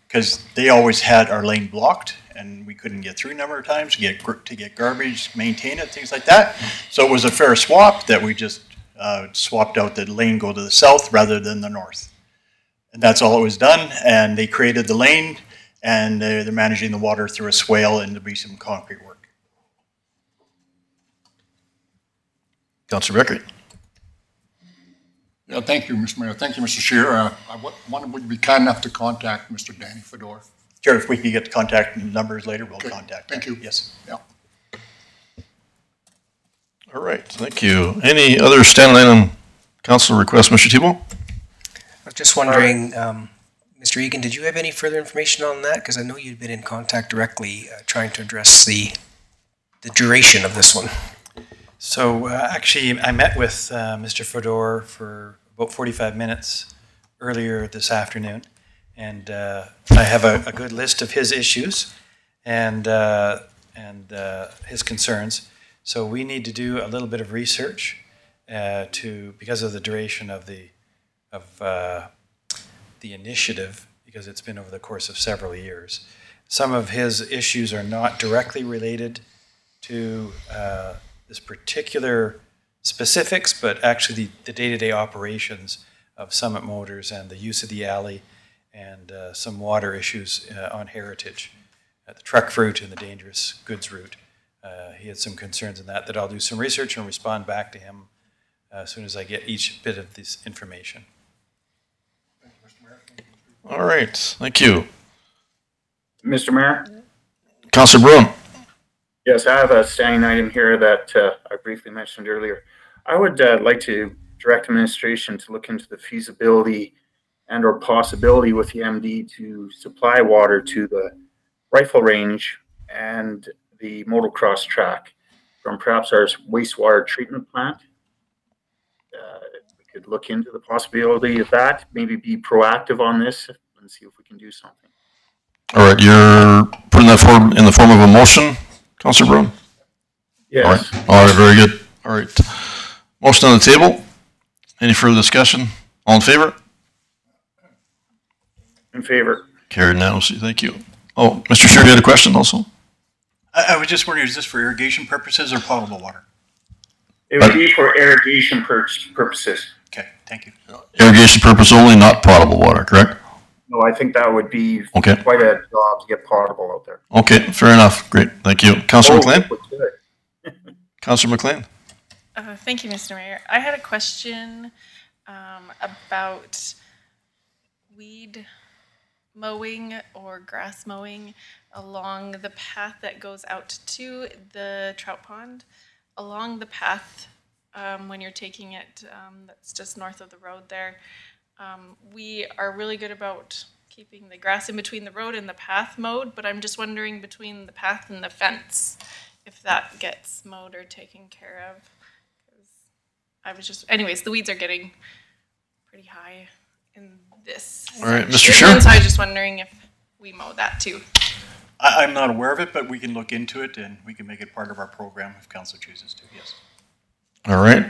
Speaker 15: because they always had our lane blocked and we couldn't get through a number of times to get garbage, maintain it, things like that. So it was a fair swap that we just swapped out the lane go to the south rather than the north. And that's all it was done. And they created the lane and they're managing the water through a swale and there'll be some concrete work.
Speaker 1: Councillor Beckert.
Speaker 7: Yeah, thank you, Mr. Mayor. Thank you, Mr. Scheer. I wonder, would you be kind enough to contact Mr. Danny Fedor?
Speaker 15: Sure, if we can get contact numbers later, we'll contact
Speaker 7: Thank you.
Speaker 15: Yes.
Speaker 7: Yeah.
Speaker 1: All right, thank you. Any other standing council requests, Mr. Thibault?
Speaker 4: I was just wondering, Mr. Egan, did you have any further information on that? Because I know you'd been in contact directly trying to address the duration of this one.
Speaker 3: So actually, I met with Mr. Fedor for about 45 minutes earlier this afternoon, and I have a good list of his issues and his concerns. So we need to do a little bit of research because of the duration of the initiative, because it's been over the course of several years. Some of his issues are not directly related to this particular specifics, but actually the day-to-day operations of Summit Motors and the use of the alley and some water issues on Heritage, the truck route and the dangerous goods route. He had some concerns in that I'll do some research and respond back to him as soon as I get each bit of this information.
Speaker 1: All right, thank you.
Speaker 8: Mr. Mayor?
Speaker 1: Councillor Brown.
Speaker 8: Yes, I have a standing item here that I briefly mentioned earlier. I would like to direct administration to look into the feasibility and or possibility with the MD to supply water to the rifle range and the motocross track from perhaps our wastewater treatment plant. We could look into the possibility of that, maybe be proactive on this and see if we can do something.
Speaker 1: All right, you're putting that forward in the form of a motion, Councillor Brown?
Speaker 8: Yes.
Speaker 1: All right, very good. All right. Motion on the table. Any further discussion? All in favor?
Speaker 8: In favor.
Speaker 1: Carried unanimously. Thank you. Oh, Mr. Scheer, you had a question also?
Speaker 15: I was just wondering, is this for irrigation purposes or potable water?
Speaker 8: It would be for irrigation purposes.
Speaker 15: Okay, thank you.
Speaker 1: Irrigation purpose only, not potable water, correct?
Speaker 8: No, I think that would be quite a job to get potable out there.
Speaker 1: Okay, fair enough. Great, thank you. Councillor McLean? Councillor McLean?
Speaker 9: Thank you, Mr. Mayor. I had a question about weed mowing or grass mowing along the path that goes out to the trout pond. Along the path, when you're taking it, that's just north of the road there, we are really good about keeping the grass in between the road and the path mowed, but I'm just wondering between the path and the fence if that gets mowed or taken care of. Anyways, the weeds are getting pretty high in this.
Speaker 1: All right, Mr. Scheer?
Speaker 9: So I was just wondering if we mow that too.
Speaker 15: I'm not aware of it, but we can look into it and we can make it part of our program if council chooses to, yes.
Speaker 1: All right.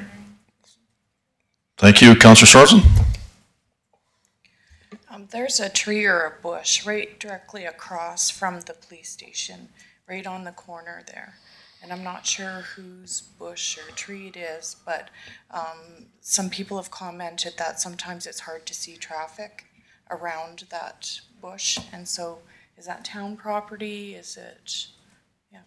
Speaker 1: Thank you. Councillor Sorensen?
Speaker 13: There's a tree or a bush right directly across from the police station, right on the corner there. And I'm not sure whose bush or tree it is, but some people have commented that sometimes it's hard to see traffic around that bush. And so is that town property? Is it, yeah.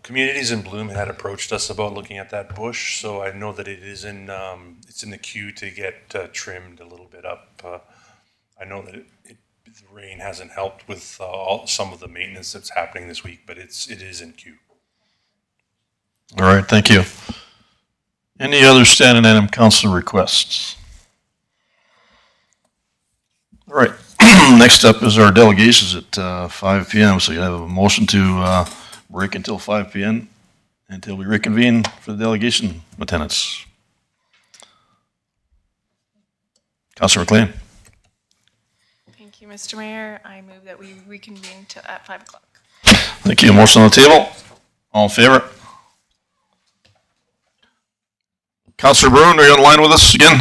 Speaker 14: Communities in Bloom had approached us about looking at that bush, so I know that it is it's in the queue to get trimmed a little bit up. I know that the rain hasn't helped with some of the maintenance that's happening this week, but it is in queue.
Speaker 1: All right, thank you. Any other standing item council requests? All right, next up is our delegations at 5 p.m. So you have a motion to break until 5 p.m. until we reconvene for the delegation attendance. Councilor McLean.
Speaker 9: Thank you, Mr. Mayor. I move that we reconvene at 5 o'clock.
Speaker 1: Thank you. Motion on the table. All in favor? Councilor Bruin, are you on the line with us again?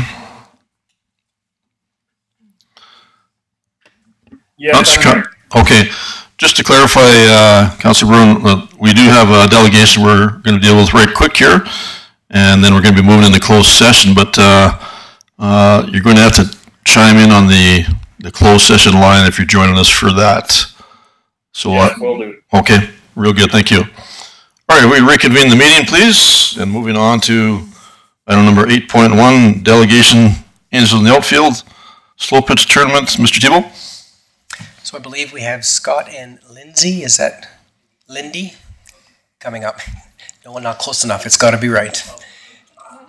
Speaker 8: Yes.
Speaker 1: Okay. Just to clarify, Councilor Bruin, we do have a delegation we're going to deal with right quick here, and then we're going to be moving into closed session, but you're going to have to chime in on the closed session line if you're joining us for that. So,
Speaker 8: yes, will do.
Speaker 1: Okay, real good, thank you. All right, we reconvene the meeting, please, and moving on to item number 8.1, delegation Angels in the Outfield, slow pitch tournament. Mr. Thibault?
Speaker 4: So I believe we have Scott and Lindsay, is that Lindy? Coming up. No, not close enough, it's got to be right,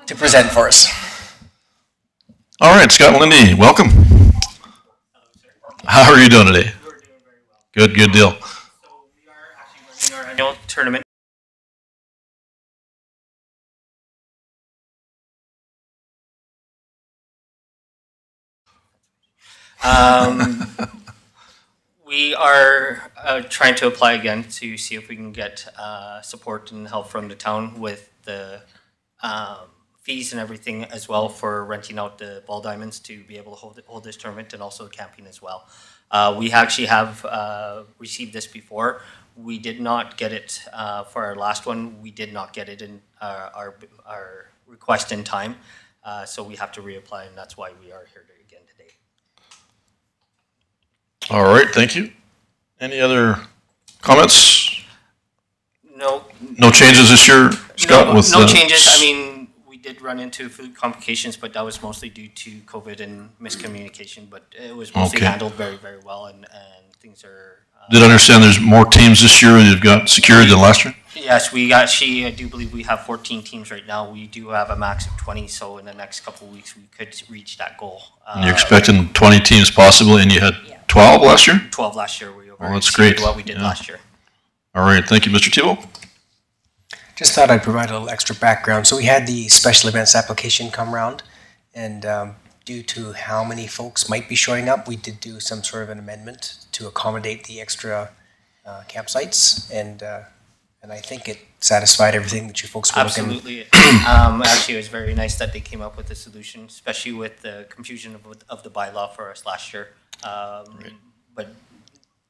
Speaker 4: to present for us.
Speaker 1: All right, Scott and Lindy, welcome. How are you doing today?
Speaker 16: We're doing very well.
Speaker 1: Good deal.
Speaker 16: So we are actually running our annual tournament. We are trying to apply again to see if we can get support and help from the town with the fees and everything as well for renting out the ball diamonds to be able to hold this tournament, and also camping as well. We actually have received this before. We did not get it for our last one. We did not get it in our request in time, so we have to reapply, and that's why we are here again today.
Speaker 1: All right, thank you. Any other comments?
Speaker 16: No.
Speaker 1: No changes this year, Scott?
Speaker 16: No changes. I mean, we did run into food complications, but that was mostly due to COVID and miscommunication. But it was mostly handled very, very well, and things are.
Speaker 1: Did I understand there's more teams this year you've got secured than last year?
Speaker 16: Yes, we actually, I do believe we have 14 teams right now. We do have a max of 20, so in the next couple of weeks we could reach that goal.
Speaker 1: And you're expecting 20 teams possibly, and you had 12 last year?
Speaker 16: 12 last year. We were
Speaker 1: that's great.
Speaker 16: What we did last year.
Speaker 1: All right, thank you, Mr. Thibault.
Speaker 4: Just thought I'd provide a little extra background. So we had the special events application come round, and due to how many folks might be showing up, we did do some sort of an amendment to accommodate the extra campsites, and I think it satisfied everything that you folks were looking.
Speaker 16: Absolutely. Actually, it was very nice that they came up with a solution, especially with the confusion of the bylaw for us last year. But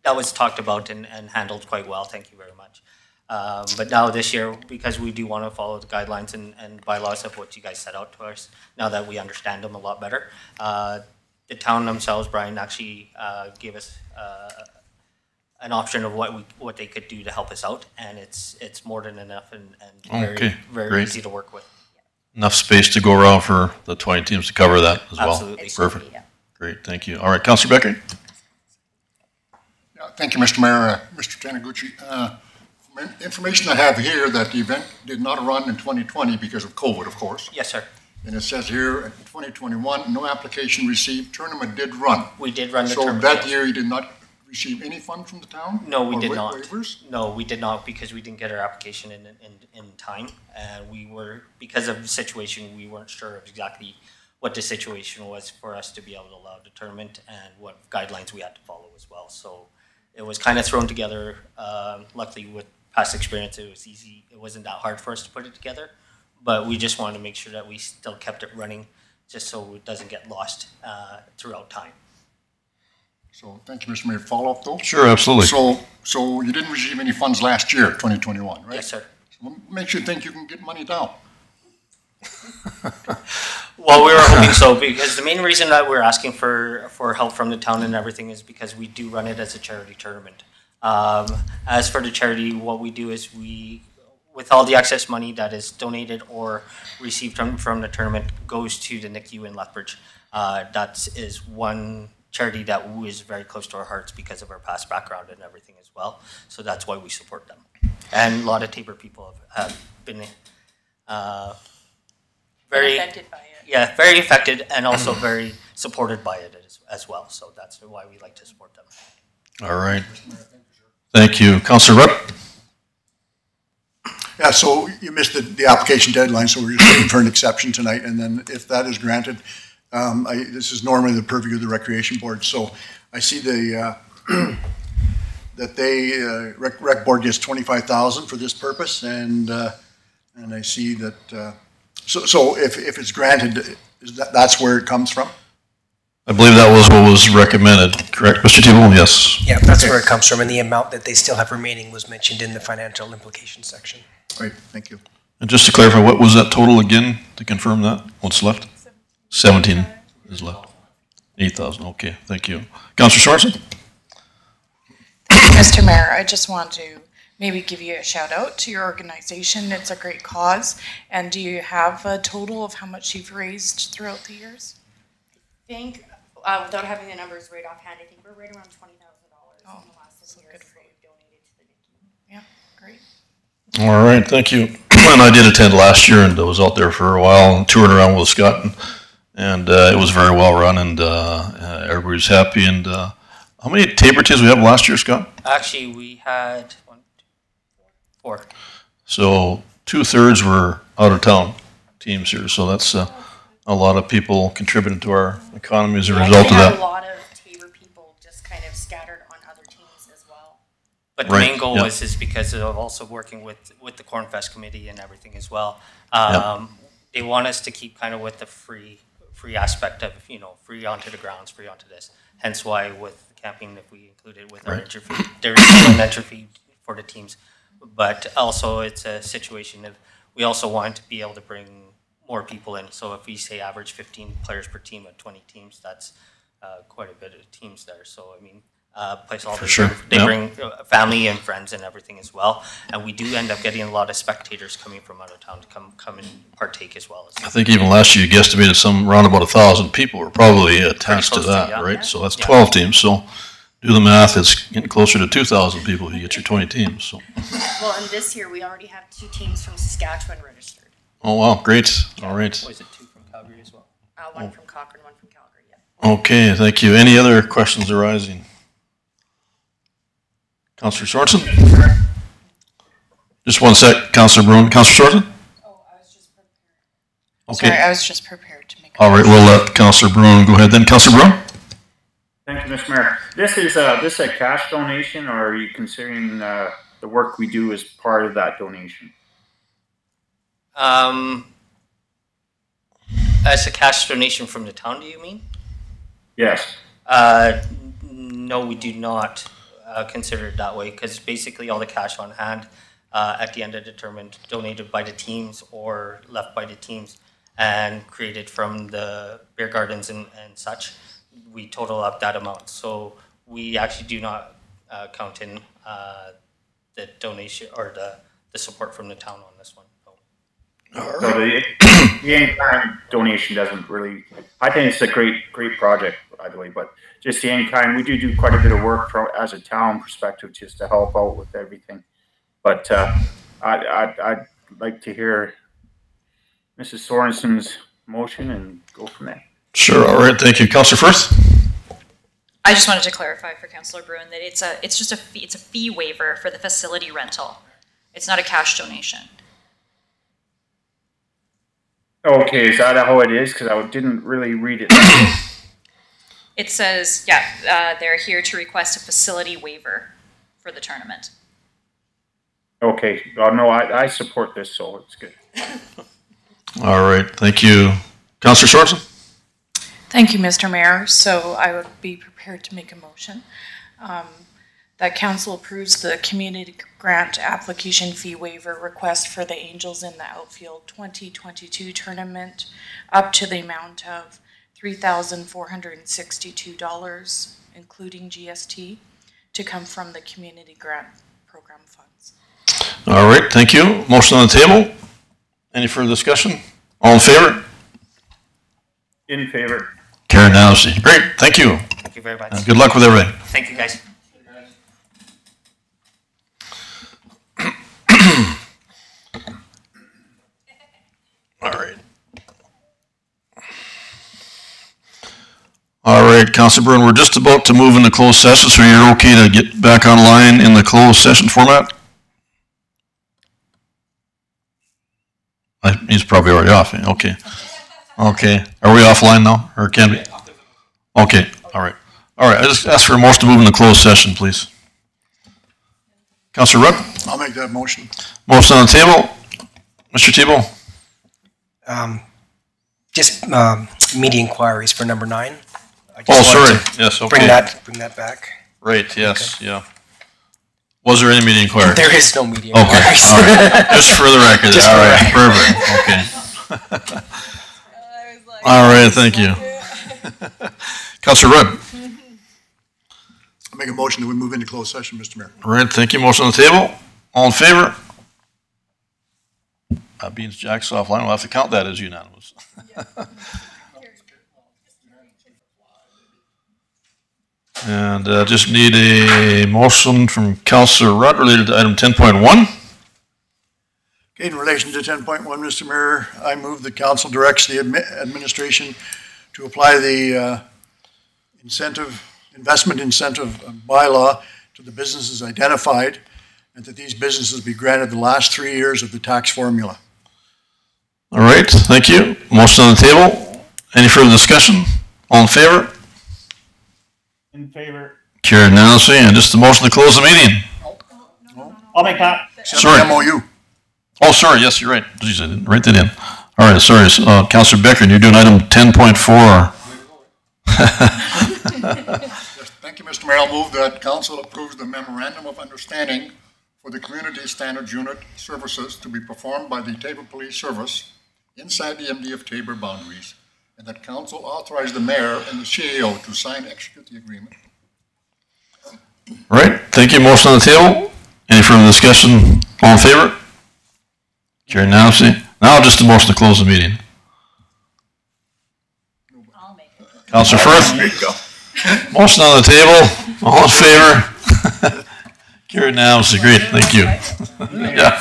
Speaker 16: that was talked about and handled quite well. Thank you very much. But now this year, because we do want to follow the guidelines and bylaws of what you guys set out to us, now that we understand them a lot better, the town themselves, Brian, actually gave us an option of what they could do to help us out, and it's more than enough and very easy to work with.
Speaker 1: Enough space to go around for the 20 teams to cover that as well.
Speaker 16: Absolutely.
Speaker 1: Perfect. Yeah. Great, thank you. All right, Councilor Becker.
Speaker 7: Yeah, thank you, Mr. Mayor. Mr. Taniguchi. Information I have here that the event did not run in 2020 because of COVID, of course.
Speaker 16: Yes, sir.
Speaker 7: And it says here in 2021, no application received. Tournament did run.
Speaker 16: We did run the
Speaker 7: tournament. So that year you did not receive any funds from the town?
Speaker 16: No, we did not.
Speaker 7: Waivers?
Speaker 16: No, we did not, because we didn't get our application in time, and we were, because of the situation, we weren't sure of exactly what the situation was for us to be able to allow the tournament and what guidelines we had to follow as well. So it was kind of thrown together. Luckily, with past experience, it was easy. It wasn't that hard for us to put it together, but we just wanted to make sure that we still kept it running, just so it doesn't get lost throughout time.
Speaker 7: So thank you, Mr. Mayor. Follow up though?
Speaker 1: Sure, absolutely.
Speaker 7: So you didn't receive any funds last year, 2021, right?
Speaker 16: Yes, sir.
Speaker 7: So what makes you think you can get money down?
Speaker 16: Well, we were hoping so, because the main reason that we're asking for help from the town and everything is because we do run it as a charity tournament. As for the charity, what we do is with all the excess money that is donated or received from the tournament, goes to the NICU in Lethbridge. That is one charity that is very close to our hearts because of our past background and everything as well. So that's why we support them. And a lot of Tabor people have been very
Speaker 10: affected by it.
Speaker 16: Yeah, very affected and also very supported by it as well. So that's why we like to support them.
Speaker 1: All right. Thank you. Councillor Rupp?
Speaker 12: Yeah, so you missed the application deadline, so we're just waiting for an exception tonight. And then if that is granted, this is normally the purview of the Recreation Board. So I see that they, Rec Board gets $25,000 for this purpose. And I see that, so if it's granted, that's where it comes from?
Speaker 1: I believe that was what was recommended, correct, Mr. Tebow? Yes.
Speaker 4: Yeah, that's where it comes from, and the amount that they still have remaining was mentioned in the financial implications section.
Speaker 12: Great, thank you.
Speaker 1: And just to clarify, what was that total again, to confirm that? What's left? 17 is left. 8,000, okay, thank you. Councillor Sorensen?
Speaker 13: Thank you, Mr. Mayor. I just want to maybe give you a shout out to your organization. It's a great cause. And do you have a total of how much you've raised throughout the years?
Speaker 17: I think, without having the numbers right offhand, I think we're right around $20,000 in the last 7 years that we've donated to the NICU.
Speaker 13: Yeah, great.
Speaker 1: All right, thank you. And I did attend last year and I was out there for a while and touring around with Scott, and it was very well run, and everybody's happy. And how many Tabor teams we have last year, Scott?
Speaker 16: Actually, we had 1, 2, 3, 4, 4.
Speaker 1: So 2/3 were out of town teams here. So that's a lot of people contributing to our economy as a result of that.
Speaker 17: A lot of Tabor people just kind of scattered on other teams as well.
Speaker 16: But the main goal is because of also working with the Cornfest committee and everything as well. They want us to keep kind of with the free aspect of, free onto the grounds, free onto this. Hence why with the camping, if we include it with our entry fee, there is still an entry fee for the teams. But also it's a situation of, we also want to be able to bring more people in. So if we say average 15 players per team at 20 teams, that's quite a bit of teams there. So I mean, place all they bring family and friends and everything as well. And we do end up getting a lot of spectators coming from out of town to come and partake as well.
Speaker 1: I think even last year you guesstimated around about 1,000 people were probably attached to that, right? So that's 12 teams. So do the math, it's getting closer to 2,000 people if you get your 20 teams. So.
Speaker 17: Well, and this year we already have 2 teams from Saskatchewan registered.
Speaker 1: Oh, wow, great. All right.
Speaker 16: Was it 2 from Calgary as well?
Speaker 17: 1 from Cochrane, 1 from Calgary, yeah.
Speaker 1: Okay, thank you. Any other questions arising? Councillor Sorensen? Just one sec, Councillor Bruin. Councillor Sorensen?
Speaker 13: Oh, I was just prepared.
Speaker 1: Okay.
Speaker 13: Sorry, I was just prepared to make a
Speaker 1: All right, we'll let Councillor Bruin go ahead then. Councillor Bruin?
Speaker 8: Thank you, Mr. Mayor. This is a cash donation, or are you considering the work we do as part of that donation?
Speaker 16: As a cash donation from the town, do you mean?
Speaker 8: Yes.
Speaker 16: No, we do not consider it that way, because basically all the cash on hand at the end are determined, donated by the teams or left by the teams and created from the beer gardens and such. We total up that amount. So we actually do not count in the donation or the support from the town on this one.
Speaker 8: So the in-kind donation doesn't really, I think it's a great project, by the way, but just the in-kind, we do quite a bit of work as a town perspective just to help out with everything. But I'd like to hear Mrs. Sorensen's motion and go from there.
Speaker 1: Sure, all right, thank you. Councillor Firth?
Speaker 2: I just wanted to clarify for Councillor Bruin that it's just a fee waiver for the facility rental. It's not a cash donation.
Speaker 8: Okay, is that how it is? Because I didn't really read it.
Speaker 2: It says, they're here to request a facility waiver for the tournament.
Speaker 8: Okay, well, no, I support this, so it's good.
Speaker 1: All right, thank you. Councillor Sorensen?
Speaker 13: Thank you, Mr. Mayor. So I would be prepared to make a motion that council approves the community grant application fee waiver request for the Angels in the Outfield 2022 tournament up to the amount of $3,462, including GST, to come from the community grant program funds.
Speaker 1: All right, thank you. Motion on the table. Any further discussion? All in favor?
Speaker 8: In favor.
Speaker 1: Karen Nowsy. Great, thank you.
Speaker 16: Thank you very much.
Speaker 1: Good luck with everything.
Speaker 16: Thank you, guys.
Speaker 1: All right, Councilor Byrne, we're just about to move into closed session, so you're okay to get back online in the closed session format? He's probably already off. Okay. Okay. Are we offline now, or can we? Okay. All right. All right. I just ask for a motion to move into closed session, please. Councilor Rudd?
Speaker 12: I'll make that motion.
Speaker 1: Motion on the table. Mr. Tebow?
Speaker 4: Just media inquiries for number 9.
Speaker 1: Oh, sorry. Yes, okay.
Speaker 4: Bring that back.
Speaker 1: Right, yes, okay. Yeah. Was there any media inquiry?
Speaker 4: There is no media
Speaker 1: okay.
Speaker 4: inquiries.
Speaker 1: All right. Just for the record.
Speaker 4: Just
Speaker 1: all
Speaker 4: for
Speaker 1: right, perfect. Okay. All right, thank you. Councilor Rudd.
Speaker 12: I'll make a motion that we move into closed session, Mr. Mayor.
Speaker 1: All right, thank you. Motion on the table. All in favor? That means Jack's offline. We'll have to count that as unanimous. And just need a motion from Councilor Rudd related to item 10.1.
Speaker 12: Okay, in relation to 10.1, Mr. Mayor, I move the council directs the administration to apply the investment incentive bylaw to the businesses identified, and that these businesses be granted the last 3 years of the tax formula.
Speaker 1: All right, thank you. Motion on the table. Any further discussion? All in favor?
Speaker 8: In favor.
Speaker 1: Carried unanimously, and just a motion to close the meeting.
Speaker 8: I'll make that.
Speaker 1: Sorry.
Speaker 12: MOU.
Speaker 1: Oh, sorry. Yes, you're right. Jeez, I didn't write that in. All right, sorry. Councilor Becker, you're doing item 10.4.
Speaker 7: Yes, thank you, Mr. Mayor. I'll move that council approves the memorandum of understanding for the Community Standards Unit services to be performed by the Tabor Police Service inside the MD of Tabor boundaries, and that council authorize the mayor and the CAO to sign and execute the agreement.
Speaker 1: All right, thank you. Motion on the table. Any further discussion? All in favor? Carried unanimously. Now just a motion to close the meeting. Councilor Firth?
Speaker 12: There you go.
Speaker 1: Motion on the table. All in favor? Carried unanimously. Great, thank you. Yeah.